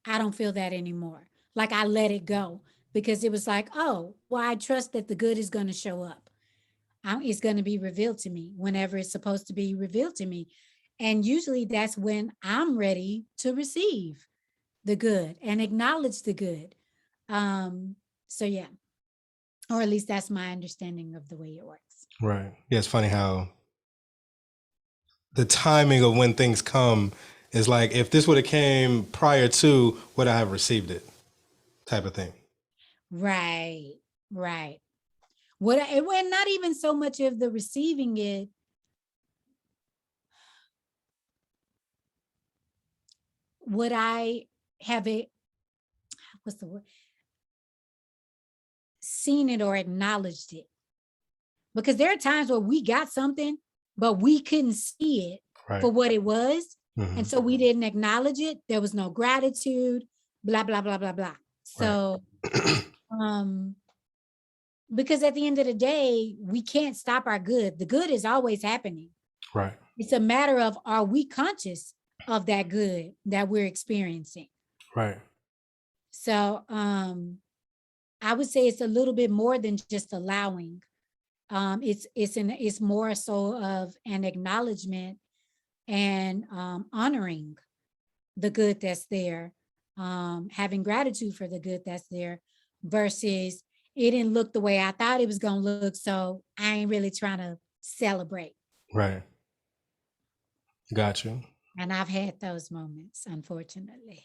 I don't feel that anymore. Like I let it go because it was like, oh, well, I trust that the good is going to show up. It's going to be revealed to me whenever it's supposed to be revealed to me. And usually that's when I'm ready to receive the good and acknowledge the good. So yeah, or at least that's my understanding of the way it works. Right. Yeah, it's funny how the timing of when things come is like, if this would have came prior to, would I have received it, type of thing. Right, right. It was not even so much of the receiving it. Would I have it, what's the word? Seen it or acknowledged it? Because there are times where we got something, but we couldn't see it Right. for what it was. Mhm. And so we didn't acknowledge it. There was no gratitude, blah, blah, blah, blah, blah. So, because at the end of the day, we can't stop our good. The good is always happening. Right. It's a matter of, are we conscious of that good that we're experiencing? Right. So I would say it's a little bit more than just allowing. It's more so of an acknowledgement and honoring the good that's there, having gratitude for the good that's there, versus it didn't look the way I thought it was gonna look, so I ain't really trying to celebrate. Right. Got you. And I've had those moments, unfortunately.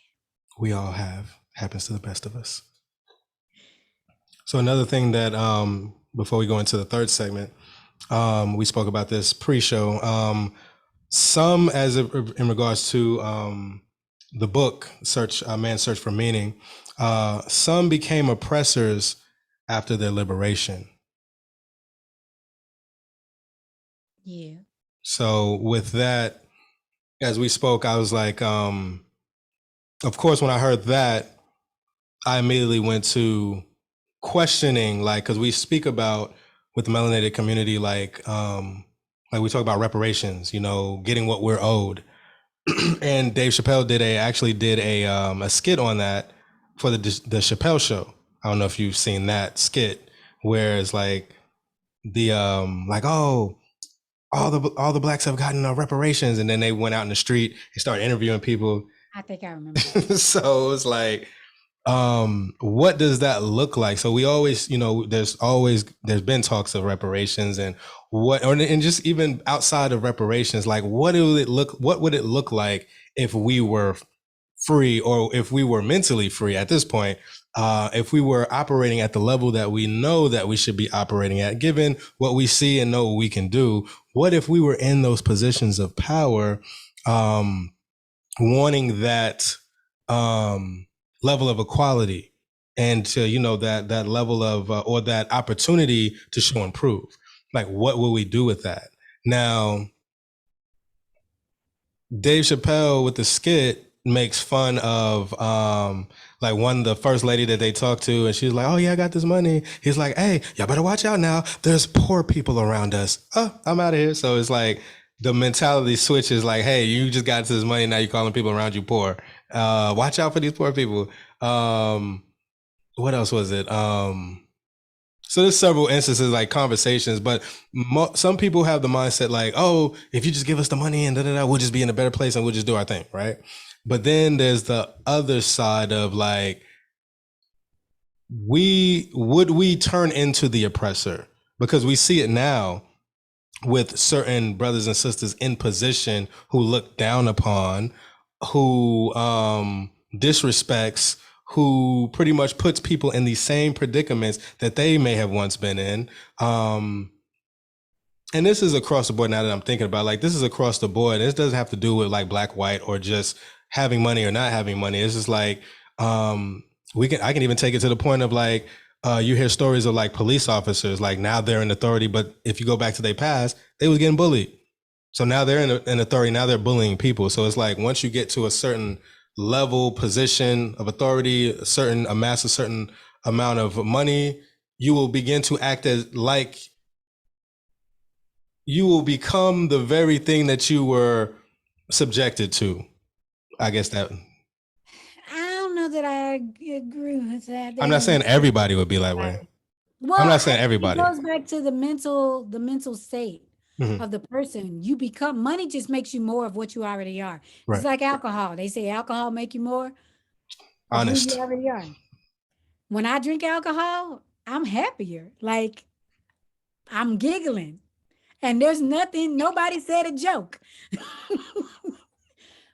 We all have. Happens to the best of us. So another thing that before we go into the third segment, we spoke about this pre-show. Some, as in regards to the book Man's Search for Meaning, some became oppressors after their liberation. Yeah. So with that, as we spoke, I was like, of course, when I heard that, I immediately went to questioning, like, because we speak about with the melanated community, like we talk about reparations, getting what we're owed. And Dave Chappelle actually did a skit on that for the Chappelle show. I don't know if you've seen that skit, where it's like the all the blacks have gotten reparations, and then they went out in the street and started interviewing people. I think I remember. So it was like, what does that look like? So we always, there's been talks of reparations, and and just even outside of reparations, like what would it look like if we were free, or if we were mentally free at this point, if we were operating at the level that we know that we should be operating at, given what we see and know what we can do. What if we were in those positions of power, wanting that level of equality, and to that level of or that opportunity to show and prove? Like, what will we do with that? Now, Dave Chappelle with the skit makes fun of like the first lady that they talked to, and she's like, oh yeah, I got this money. He's like, hey, y'all better watch out now, there's poor people around us. I'm out of here. So it's like the mentality switches, like, hey, you just got this money, now you're calling people around you poor. Watch out for these poor people. What else was it? So there's several instances, like conversations, but some people have the mindset like, oh, if you just give us the money and we'll just be in a better place and we'll just do our thing, right? But then there's the other side of like, would we turn into the oppressor? Because we see it now with certain brothers and sisters in position who look down upon, who disrespects, who pretty much puts people in the same predicaments that they may have once been in. And this is across the board now that I'm thinking about, like, this is across the board. This doesn't have to do with like black, white, or just having money or not having money. It's just like, I can even take it to the point of like, you hear stories of like police officers, like now they're in authority, but if you go back to their past, they was getting bullied. So now they're in authority, now they're bullying people. So it's like once you get to a certain level, position of authority, amass a certain amount of money, you will begin to act as like you will become the very thing that you were subjected to. I guess that I don't know that I agree with that. I'm not saying everybody would be that way. Well, I'm not saying it everybody. goes back to the mental state Mhm. of the person. You become, money just makes you more of what you already are. Right. It's like alcohol. They say alcohol make you more of who Honest. you already are. When I drink alcohol, I'm happier. Like I'm giggling. And there's nothing, nobody said a joke.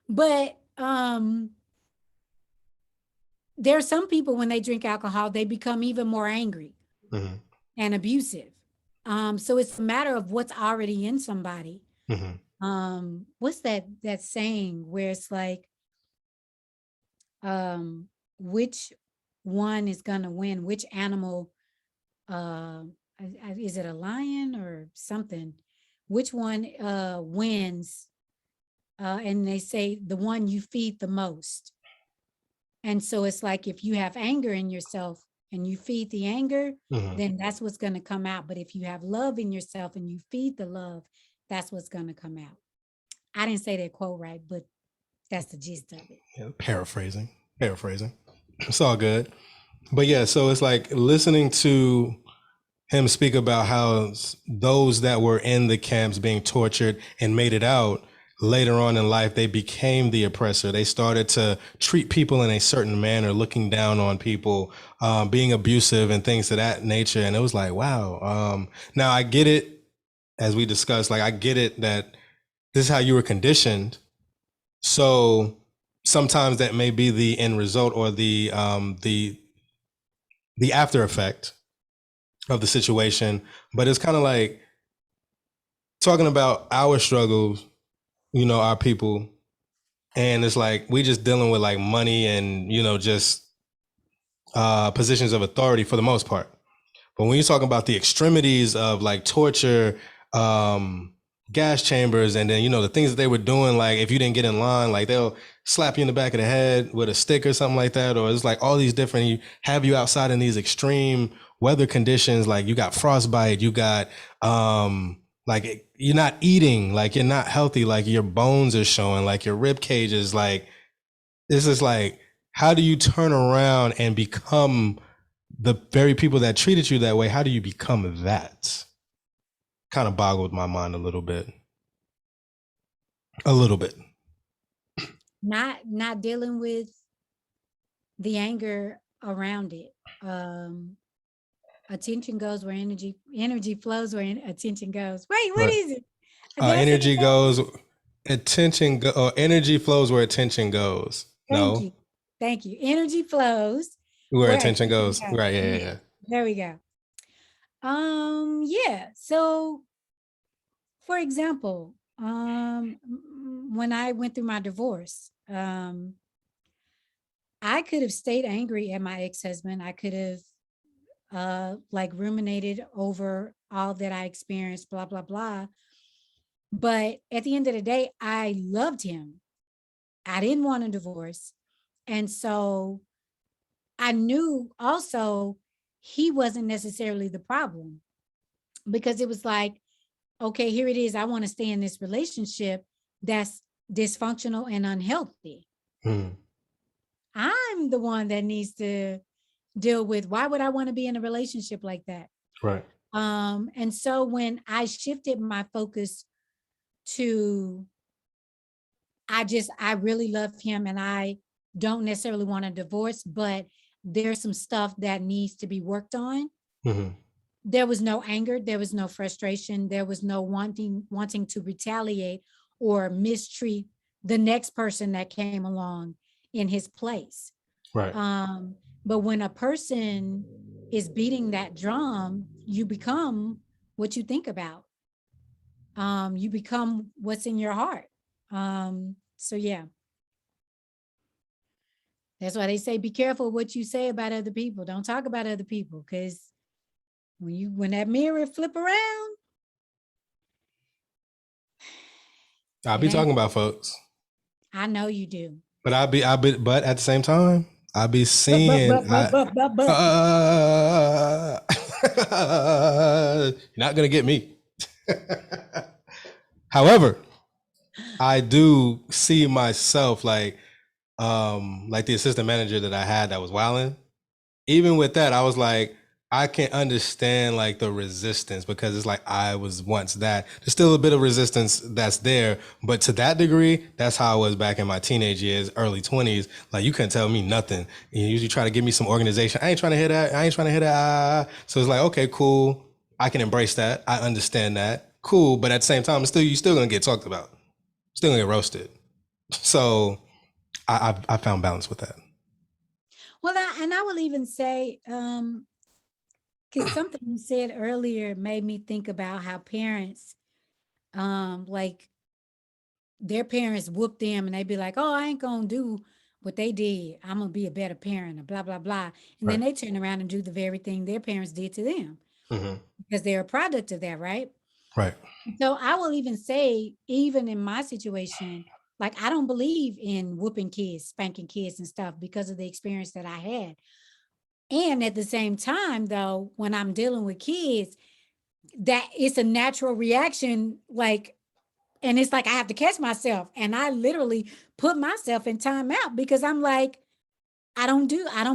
But there are some people when they drink alcohol, they become even more angry Mm-hmm. and abusive. So it's a matter of what's already in somebody. Mm-hmm. What's that saying where it's like, which one is gonna win? Which animal? Is it a lion or something? Which one wins? And they say the one you feed the most. And so it's like if you have anger in yourself and you feed the anger, Mm-hmm. then that's what's going to come out. But if you have love in yourself and you feed the love, that's what's going to come out. I didn't say that quote right, but that's the gist of it. Yeah, paraphrasing. It's all good. But yeah, so it's like listening to him speak about how those that were in the camps being tortured and made it out, later on in life, they became the oppressor. They started to treat people in a certain manner, looking down on people, being abusive and things of that nature. And it was like, wow. Now I get it, as we discussed, like I get it that this is how you were conditioned. So sometimes that may be the end result or the after effect of the situation. But it's kind of like talking about our struggles, you know, our people, and it's like we just dealing with like money and, you know, just positions of authority for the most part. But when you're talking about the extremities of like torture, gas chambers, and then, you know, the things that they were doing, like if you didn't get in line, like they'll slap you in the back of the head with a stick or something like that. Or it's like all these different, you have you outside in these extreme weather conditions, like you got frostbite, you got, like you're not eating, like you're not healthy, like your bones are showing, like your rib cage is like, this is like, how do you turn around and become the very people that treated you that way? How do you become that? Kind of boggled my mind a little bit. Not dealing with the anger around it. Attention goes where energy flows where attention goes. Wait, what Right. is it? Energy goes, energy flows where attention goes. Thank No, you. Thank you. Energy flows where where attention goes. goes. Right. Yeah. Yeah, there we go. Yeah. So for example, when I went through my divorce, I could have stayed angry at my ex-husband. I could have like ruminated over all that I experienced, blah, blah, blah. But at the end of the day, I loved him. I didn't want a divorce. And so I knew also he wasn't necessarily the problem because it was like, okay, here it is. I want to stay in this relationship that's dysfunctional and unhealthy. I'm the one that needs to deal with why would I want to be in a relationship like that? Right. And so when I shifted my focus to I really love him and I don't necessarily want a divorce, but there's some stuff that needs to be worked on. There was no anger, there was no frustration, there was no wanting to retaliate or mistreat the next person that came along in his place. Right. But when a person is beating that drum, you become what you think about. You become what's in your heart. So yeah. That's why they say, be careful what you say about other people. Don't talk about other people, because when that mirror flip around, I'll it be ain't. talking about folks, I know you do. but but at the same time, I'll be But but seeing, but but but but but. you're not going to get me. However, I do see myself like the assistant manager that I had that was wilding. Even with that, I was like, I can understand like the resistance, because it's like I was once that. There's still a bit of resistance that's there, but to that degree, that's how I was back in my teenage years, early 20s. Like you couldn't tell me nothing. You usually try to give me some organization. I ain't trying to hear that. I ain't trying to hear that. So it's like, okay, cool. I can embrace that. I understand that. Cool. But at the same time, you still gonna get talked about. Still gonna get roasted. So I found balance with that. Well, I will even say, because something you said earlier made me think about how parents, like their parents whoop them and they be like, oh, I ain't gonna do what they did. I'm gonna be a better parent, and blah, blah, blah. And then they turn around and do the very thing their parents did to them, because they're a product of that, right? Right. So I will even say, even in my situation, like I don't believe in whooping kids, spanking kids and stuff, because of the experience that I had. And at the same time, though, when I'm dealing with kids, that it's a natural reaction, like, and it's like I have to catch myself. And I literally put myself in timeout, because I'm like, I don't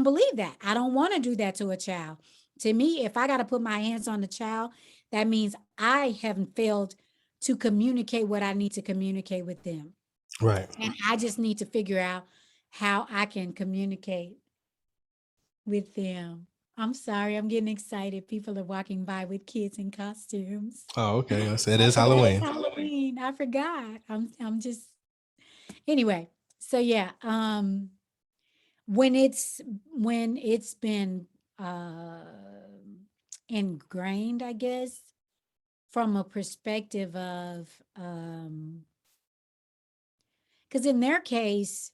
believe that. I don't want to do that to a child. To me, if I got to put my hands on the child, that means I haven't failed to communicate what I need to communicate with them. Right. And I just need to figure out how I can communicate with them. I'm sorry, I'm getting excited. People are walking by with kids in costumes. Oh, okay. Yes, it I is forgot it's Halloween. Halloween. I forgot. I'm just anyway. So yeah, when it's been uh ingrained, I guess, from a perspective of because in their case,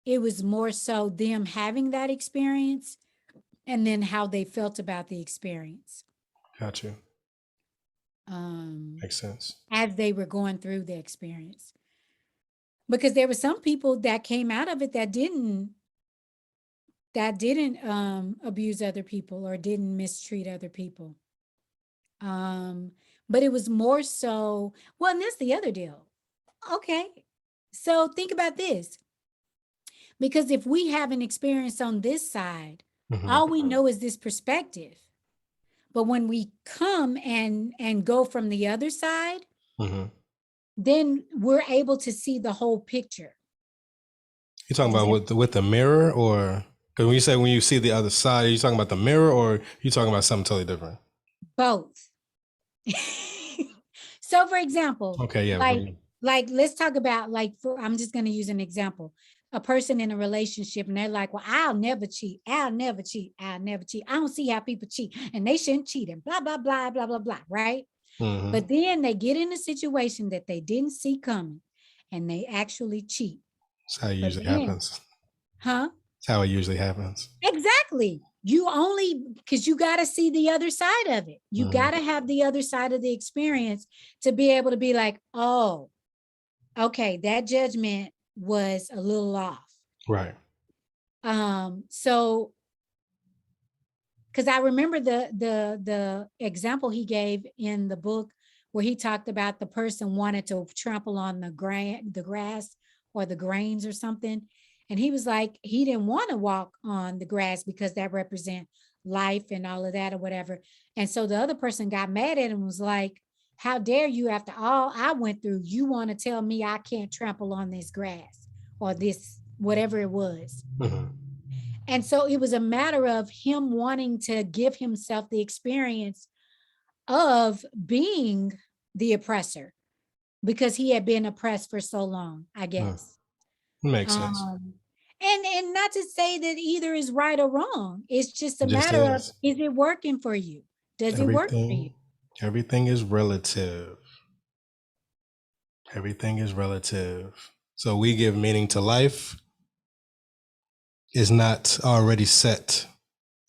it was more so them having that experience and then how they felt about the experience. Got you. Um, Makes sense. as they were going through the experience. Because there were some people that came out of it that didn't abuse other people or didn't mistreat other people. But it was more so, well, and that's the other deal. Okay. So think about this. Because if we have an experience on this side, all we know is this perspective. But when we come and go from the other side, then we're able to see the whole picture. You talking about with the mirror, or because when you say when you see the other side, are you talking about the mirror, or are you talking about something totally different? Both. So for example, Okay, yeah. like let's talk about I'm just going to use an example. A person in a relationship and they're like, well, I'll never cheat. I'll never cheat. I'll never cheat. I don't see how people cheat and they shouldn't cheat and blah, blah, blah, blah, blah, blah. Right. But then they get in a situation that they didn't see coming and they actually cheat. That's how it usually happens. Huh? That's how it usually happens. Exactly. Because you got to see the other side of it. You got to have the other side of the experience to be able to be like, oh, okay, that judgment was a little off. Right. So because I remember the example he gave in the book where he talked about the person wanted to trample on the grass or the grains or something. And he was like, he didn't want to walk on the grass because that represent life and all of that or whatever. And so the other person got mad at him and was like, how dare you, after all I went through, you want to tell me I can't trample on this grass or this, whatever it was. And so it was a matter of him wanting to give himself the experience of being the oppressor because he had been oppressed for so long, I guess. Makes sense. And not to say that either is right or wrong. It's just a matter of, is it working for you? Does it work for you? Everything is relative. Everything is relative. So we give meaning to life is not already set.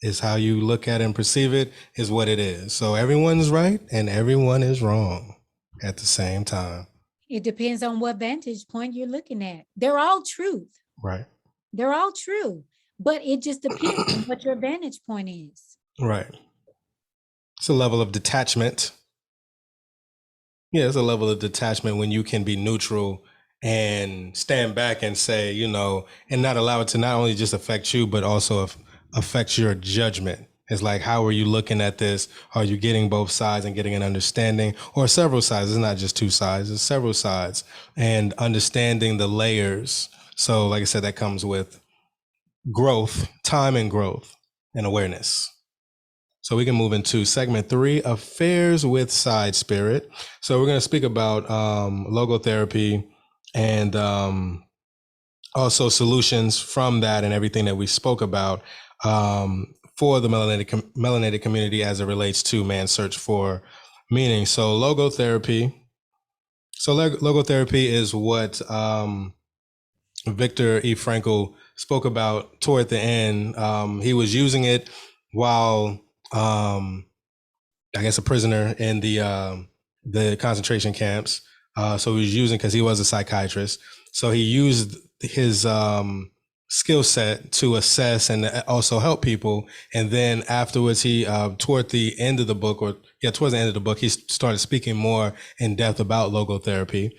It's how you look at it and perceive it is what it is. So everyone's right and everyone is wrong at the same time. It depends on what vantage point you're looking at. They're all truth. Right. They're all true, but it just depends on what your vantage point is. Right. It's a level of detachment. Yeah, it's a level of detachment when you can be neutral and stand back and say, you know, and not allow it to not only just affect you, but also affect your judgment. It's like, how are you looking at this? Are you getting both sides and getting an understanding, or several sides? It's not just two sides, it's several sides, and understanding the layers. So like I said, that comes with growth, time and growth and awareness. So we can move into segment 3, affairs with side spirit. So we're going to speak about logotherapy and also solutions from that and everything that we spoke about for the melanated community as it relates to man's search for meaning. So logotherapy. So logotherapy is what Viktor E. Frankel spoke about toward the end. He was using it while I guess a prisoner in the concentration camps. So he was using, because he was a psychiatrist. So he used his skill set to assess and also help people. And then afterwards, he towards the end of the book, he started speaking more in depth about logotherapy,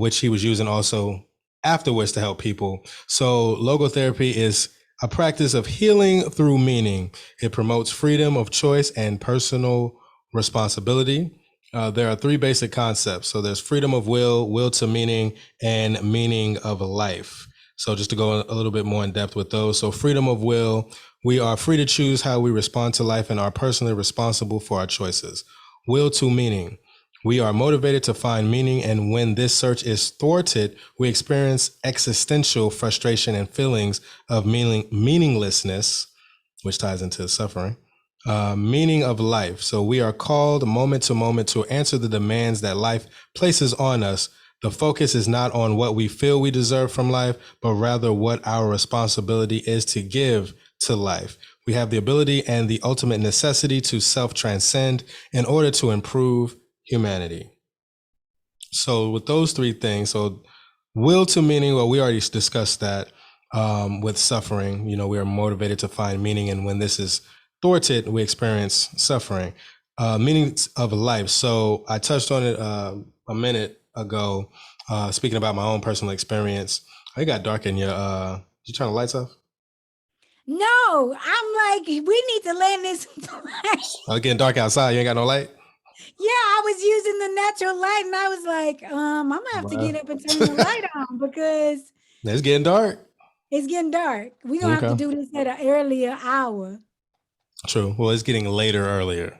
which he was using also afterwards to help people. So logotherapy is a practice of healing through meaning. It promotes freedom of choice and personal responsibility. There are 3 basic concepts. So there's freedom of will, will to meaning, and meaning of life. So just to go a little bit more in depth with those. So freedom of will, we are free to choose how we respond to life and are personally responsible for our choices. Will to meaning, we are motivated to find meaning, and when this search is thwarted, we experience existential frustration and feelings of meaninglessness, which ties into suffering. Meaning of life. So we are called moment to moment to answer the demands that life places on us. The focus is not on what we feel we deserve from life, but rather what our responsibility is to give to life. We have the ability and the ultimate necessity to self-transcend in order to improve humanity. So with those 3 things, so will to meaning, well, we already discussed that with suffering. You know, we are motivated to find meaning, and when this is thwarted, we experience suffering. Meanings of life. So I touched on it a minute ago, speaking about my own personal experience. It got dark in your, did you turn the lights off? No, I'm like, we need to land this. Oh, it's getting dark outside. You ain't got no light? Yeah, I was using the natural light, and I was like, I'm gonna have to get up and turn the light on because It's getting dark. it's getting dark. We're gonna have to do this at an earlier hour. True. Well, it's getting later earlier.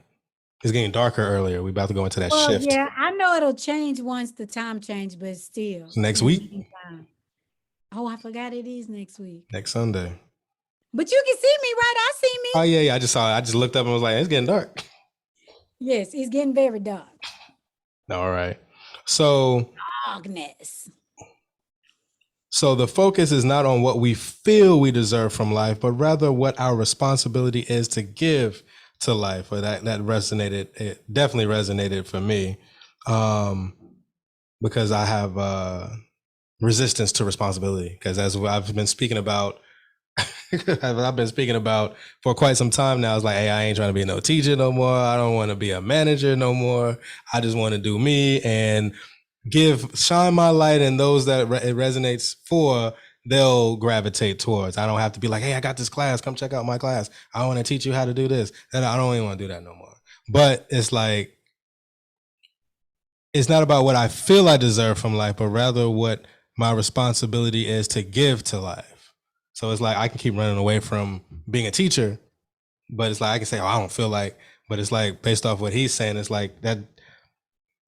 It's getting darker earlier. We're about to go into that shift. Yeah, I know it'll change once the time change, but still. Next week? Oh, I forgot it is next week. Next Sunday. But you can see me, right? I see me. Oh, yeah. I just saw it. I just looked up and was like, it's getting dark. Yes, it's getting very dark. All right. So Darkness. So the focus is not on what we feel we deserve from life, but rather what our responsibility is to give to life. Or that resonated. It definitely resonated for me, because I have resistance to responsibility. Because as I've been speaking about, for quite some time now, it's like, hey, I ain't trying to be no teacher no more. I don't want to be a manager no more. I just want to do me and shine my light, and those that it resonates for, they'll gravitate towards. I don't have to be like, hey, I got this class, come check out my class. I want to teach you how to do this. And I don't even want to do that no more. But it's like, it's not about what I feel I deserve from life, but rather what my responsibility is to give to life. So it's like, I can keep running away from being a teacher, but it's like, I can say, oh, I don't feel like, but it's like, based off what he's saying, it's like that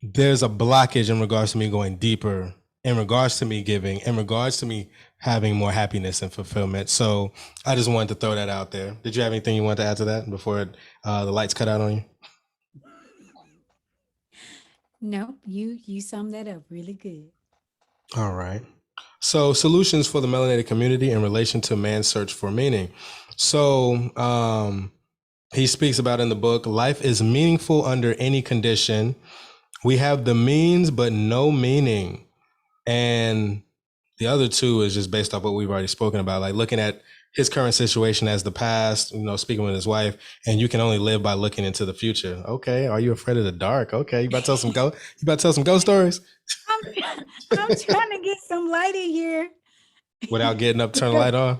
there's a blockage in regards to me going deeper, in regards to me giving, in regards to me having more happiness and fulfillment. So I just wanted to throw that out there. Did you have anything you wanted to add to that before the lights cut out on you? No, you summed that up really good. All right. So, solutions for the melanated community in relation to man's search for meaning. So, he speaks about in the book, life is meaningful under any condition. We have the means, but no meaning. And the other two is just based off what we've already spoken about, like looking at his current situation as the past, speaking with his wife, and you can only live by looking into the future. Okay. Are you afraid of the dark? Okay. You about to tell some ghost stories I'm trying to get some light in here. without getting up, turn the light on?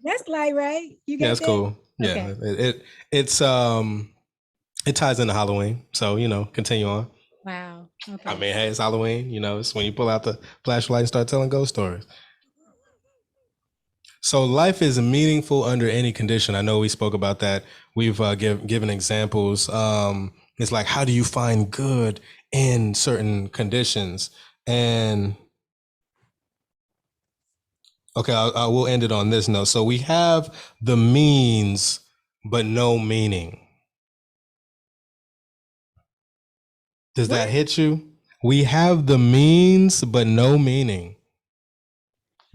That's light, right? You got Yeah, that's that? cool. Yeah. Okay. It ties into Halloween. So, continue on. Wow. Okay. I mean, hey, it's Halloween. It's when you pull out the flashlight and start telling ghost stories. So life is meaningful under any condition. I know we spoke about that. We've given examples. It's like, how do you find good in certain conditions? And okay, I will end it on this note. So we have the means, but no meaning. Does that hit you? We have the means, but no meaning.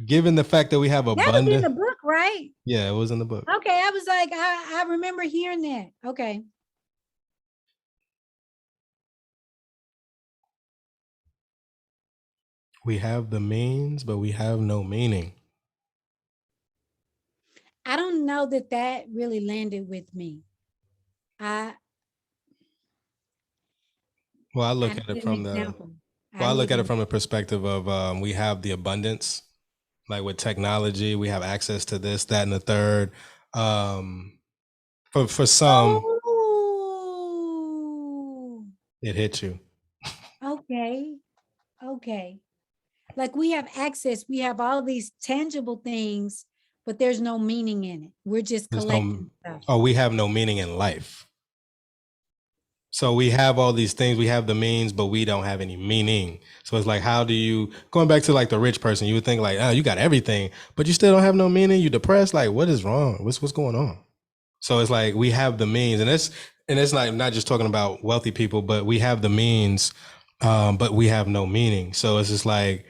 Given the fact that we have That was in abundance. the book, right? Yeah, it was in the book. Okay, I was like, I remember hearing that. Okay. We have the means, but we have no meaning. I don't know that really landed with me. I look at it from the perspective of we have the abundance, like with technology, we have access to this, that, and the third. For some, it hit you. Okay. Like we have access, we have all these tangible things, but there's no meaning in it. We're just collecting stuff. Oh, we have no meaning in life. So we have all these things, we have the means, but we don't have any meaning. So it's like, how do you, going back to like the rich person, you would think like, oh, you got everything, but you still don't have no meaning. You depressed. Like, what is wrong? What's going on? So it's like, we have the means, and it's not just talking about wealthy people, but we have the means, but we have no meaning. So it's just like,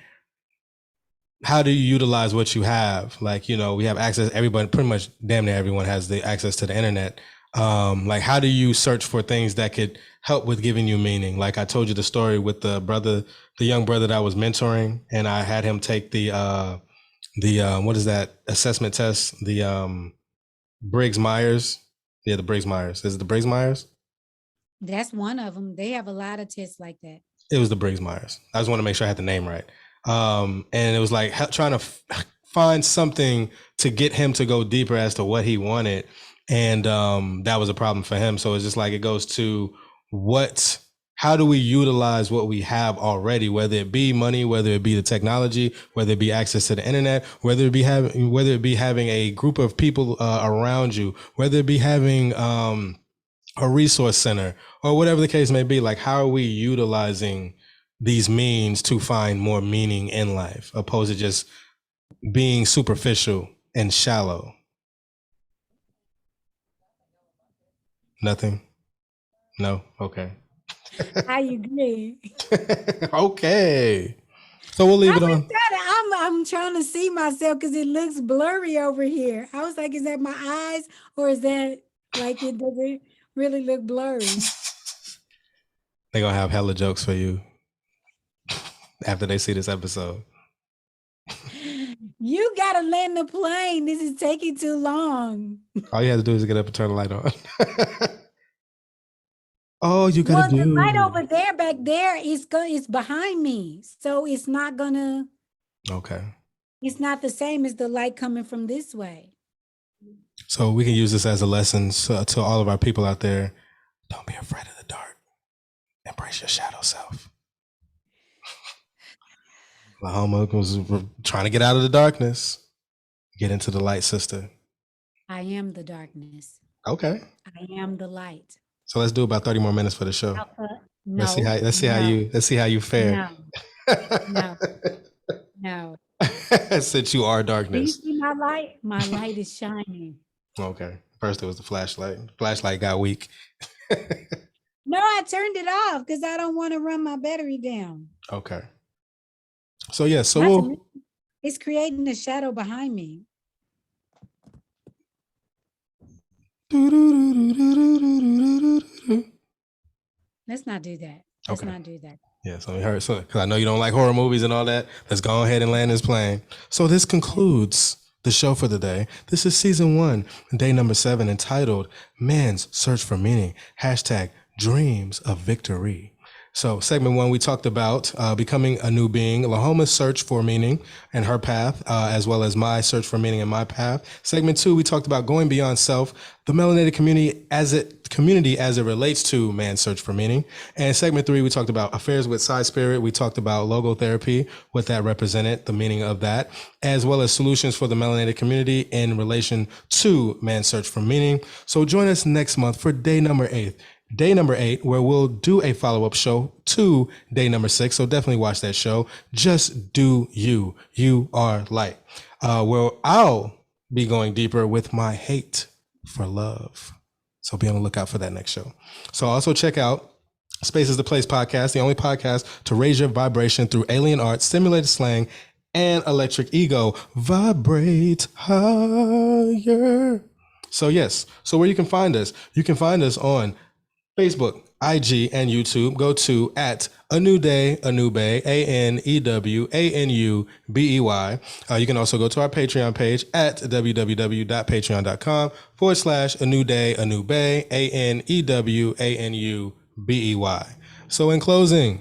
how do you utilize what you have? Like, we have access, everybody, pretty much damn near everyone has the access to the internet. Like, how do you search for things that could help with giving you meaning? Like I told you the story with the young brother that I was mentoring, and I had him take the what is that assessment test? The Briggs-Myers. Yeah, the Briggs-Myers. Is it the Briggs-Myers? That's one of them. They have a lot of tests like that. It was the Briggs-Myers. I just want to make sure I had the name right. And it was like trying to find something to get him to go deeper as to what he wanted. And that was a problem for him. So it's just like, it goes to how do we utilize what we have already, whether it be money, whether it be the technology, whether it be access to the internet, whether it be having a group of people around you, whether it be having a resource center, or whatever the case may be. Like, how are we utilizing these means to find more meaning in life, opposed to just being superficial and shallow? Nothing? No? Okay. I agree. Okay. So we'll leave it on. I'm trying to see myself because it looks blurry over here. I was like, is that my eyes, or is that like it doesn't really look blurry? They're going to have hella jokes for you after they see this episode. You got to land the plane. This is taking too long. All you have to do is get up and turn the light on. Oh, you got to do. The light over there, back there, is behind me. So it's not going to. Okay. It's not the same as the light coming from this way. So we can use this as a lesson to all of our people out there. Don't be afraid of the dark. Embrace your shadow self. Lahoma was trying to get out of the darkness. Get into the light, sister. I am the darkness. Okay. I am the light. So let's do about 30 more minutes for the show. No. Let's see how you fare. No. Since you are darkness. Do you see my light? My light is shining. Okay. First it was the flashlight. The flashlight got weak. No, I turned it off because I don't want to run my battery down. Okay. So yeah, so Not to we'll mention, it's creating a shadow behind me. Let's not do that. Let's Okay. not do that. Yeah, so we heard, so because I know you don't like horror movies and all that. Let's go ahead and land this plane. So this concludes the show for the day. This is season 1, day number 7, entitled "Man's Search for Meaning." #Dreams of Victory. So segment 1, we talked about becoming a new being, Lahoma's search for meaning and her path, as well as my search for meaning and my path. Segment 2, we talked about going beyond self, the melanated community as it relates to man's search for meaning. And segment 3, we talked about affairs with side spirit. We talked about logotherapy, what that represented, the meaning of that, as well as solutions for the melanated community in relation to man's search for meaning. So join us next month for day number 8. Day number 8, where we'll do a follow-up show to day number 6. So definitely watch that show. Just do you. You are light. Where I'll be going deeper with my hate for love. So be on the lookout for that next show. So also check out Space is the Place podcast, the only podcast to raise your vibration through alien art, simulated slang, and electric ego. Vibrate higher. So yes, so where you can find us on Facebook, IG, and YouTube. Go to @ANU BEY, ANEWANUBEY. You can also go to our Patreon page at www.patreon.com/ANU BEY, ANEWANUBEY. So in closing,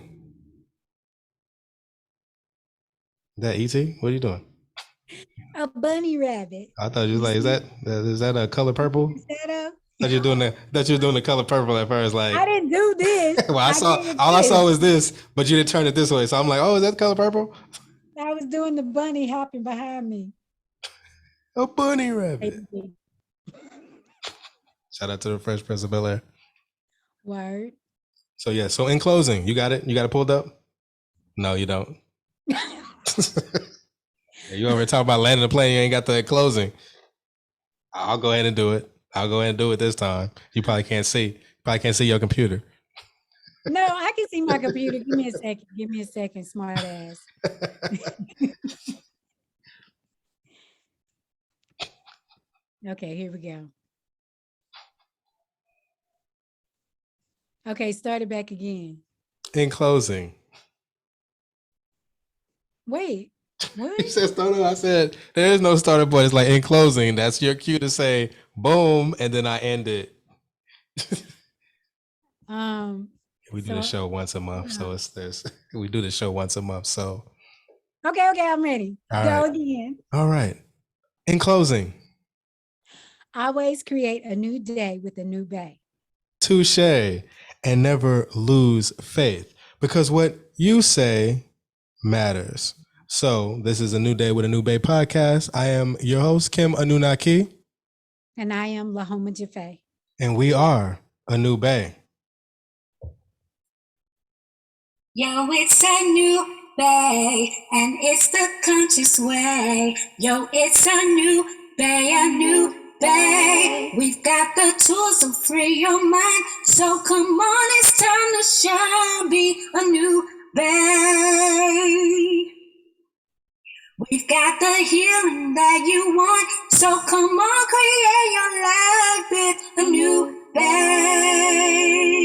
that ET? What are you doing? A bunny rabbit. I thought you was like, is that a color purple? Shadow. That you're doing the color purple at first, like I didn't do this. well, I saw was this, but you didn't turn it this way. So I'm like, oh, is that color purple? I was doing the bunny hopping behind me. A bunny rabbit. Shout out to the Fresh Prince of Bel-Air. Word. So yeah, so in closing, you got it? You got it pulled up? No, you don't. You already talk about landing the plane, you ain't got the closing. I'll go ahead and do it. This time. You probably can't see. Your computer. No, I can see my computer. Give me a second, smart ass. Okay, here we go. Okay, start it back again. In closing. Wait, what? You said start over. I said there is no starter point. It's like in closing. That's your cue to say boom, and then I end it. We do the show once a month, so we do the show once a month. So okay, I'm ready. Go again. All right. In closing, always create a new day with a new bay. Touche, and never lose faith, because what you say matters. So this is A New Day with a New Bay podcast. I am your host, Khem Anunnaki. And I am Lahoma Jaffe. And we are A New Bay. Yo, it's a new bay, and it's the conscious way. Yo, it's a new bay. We've got the tools to free your mind. So come on, it's time to shine, be a new bay. We've got the healing that you want. So come on, create your life with a new bay.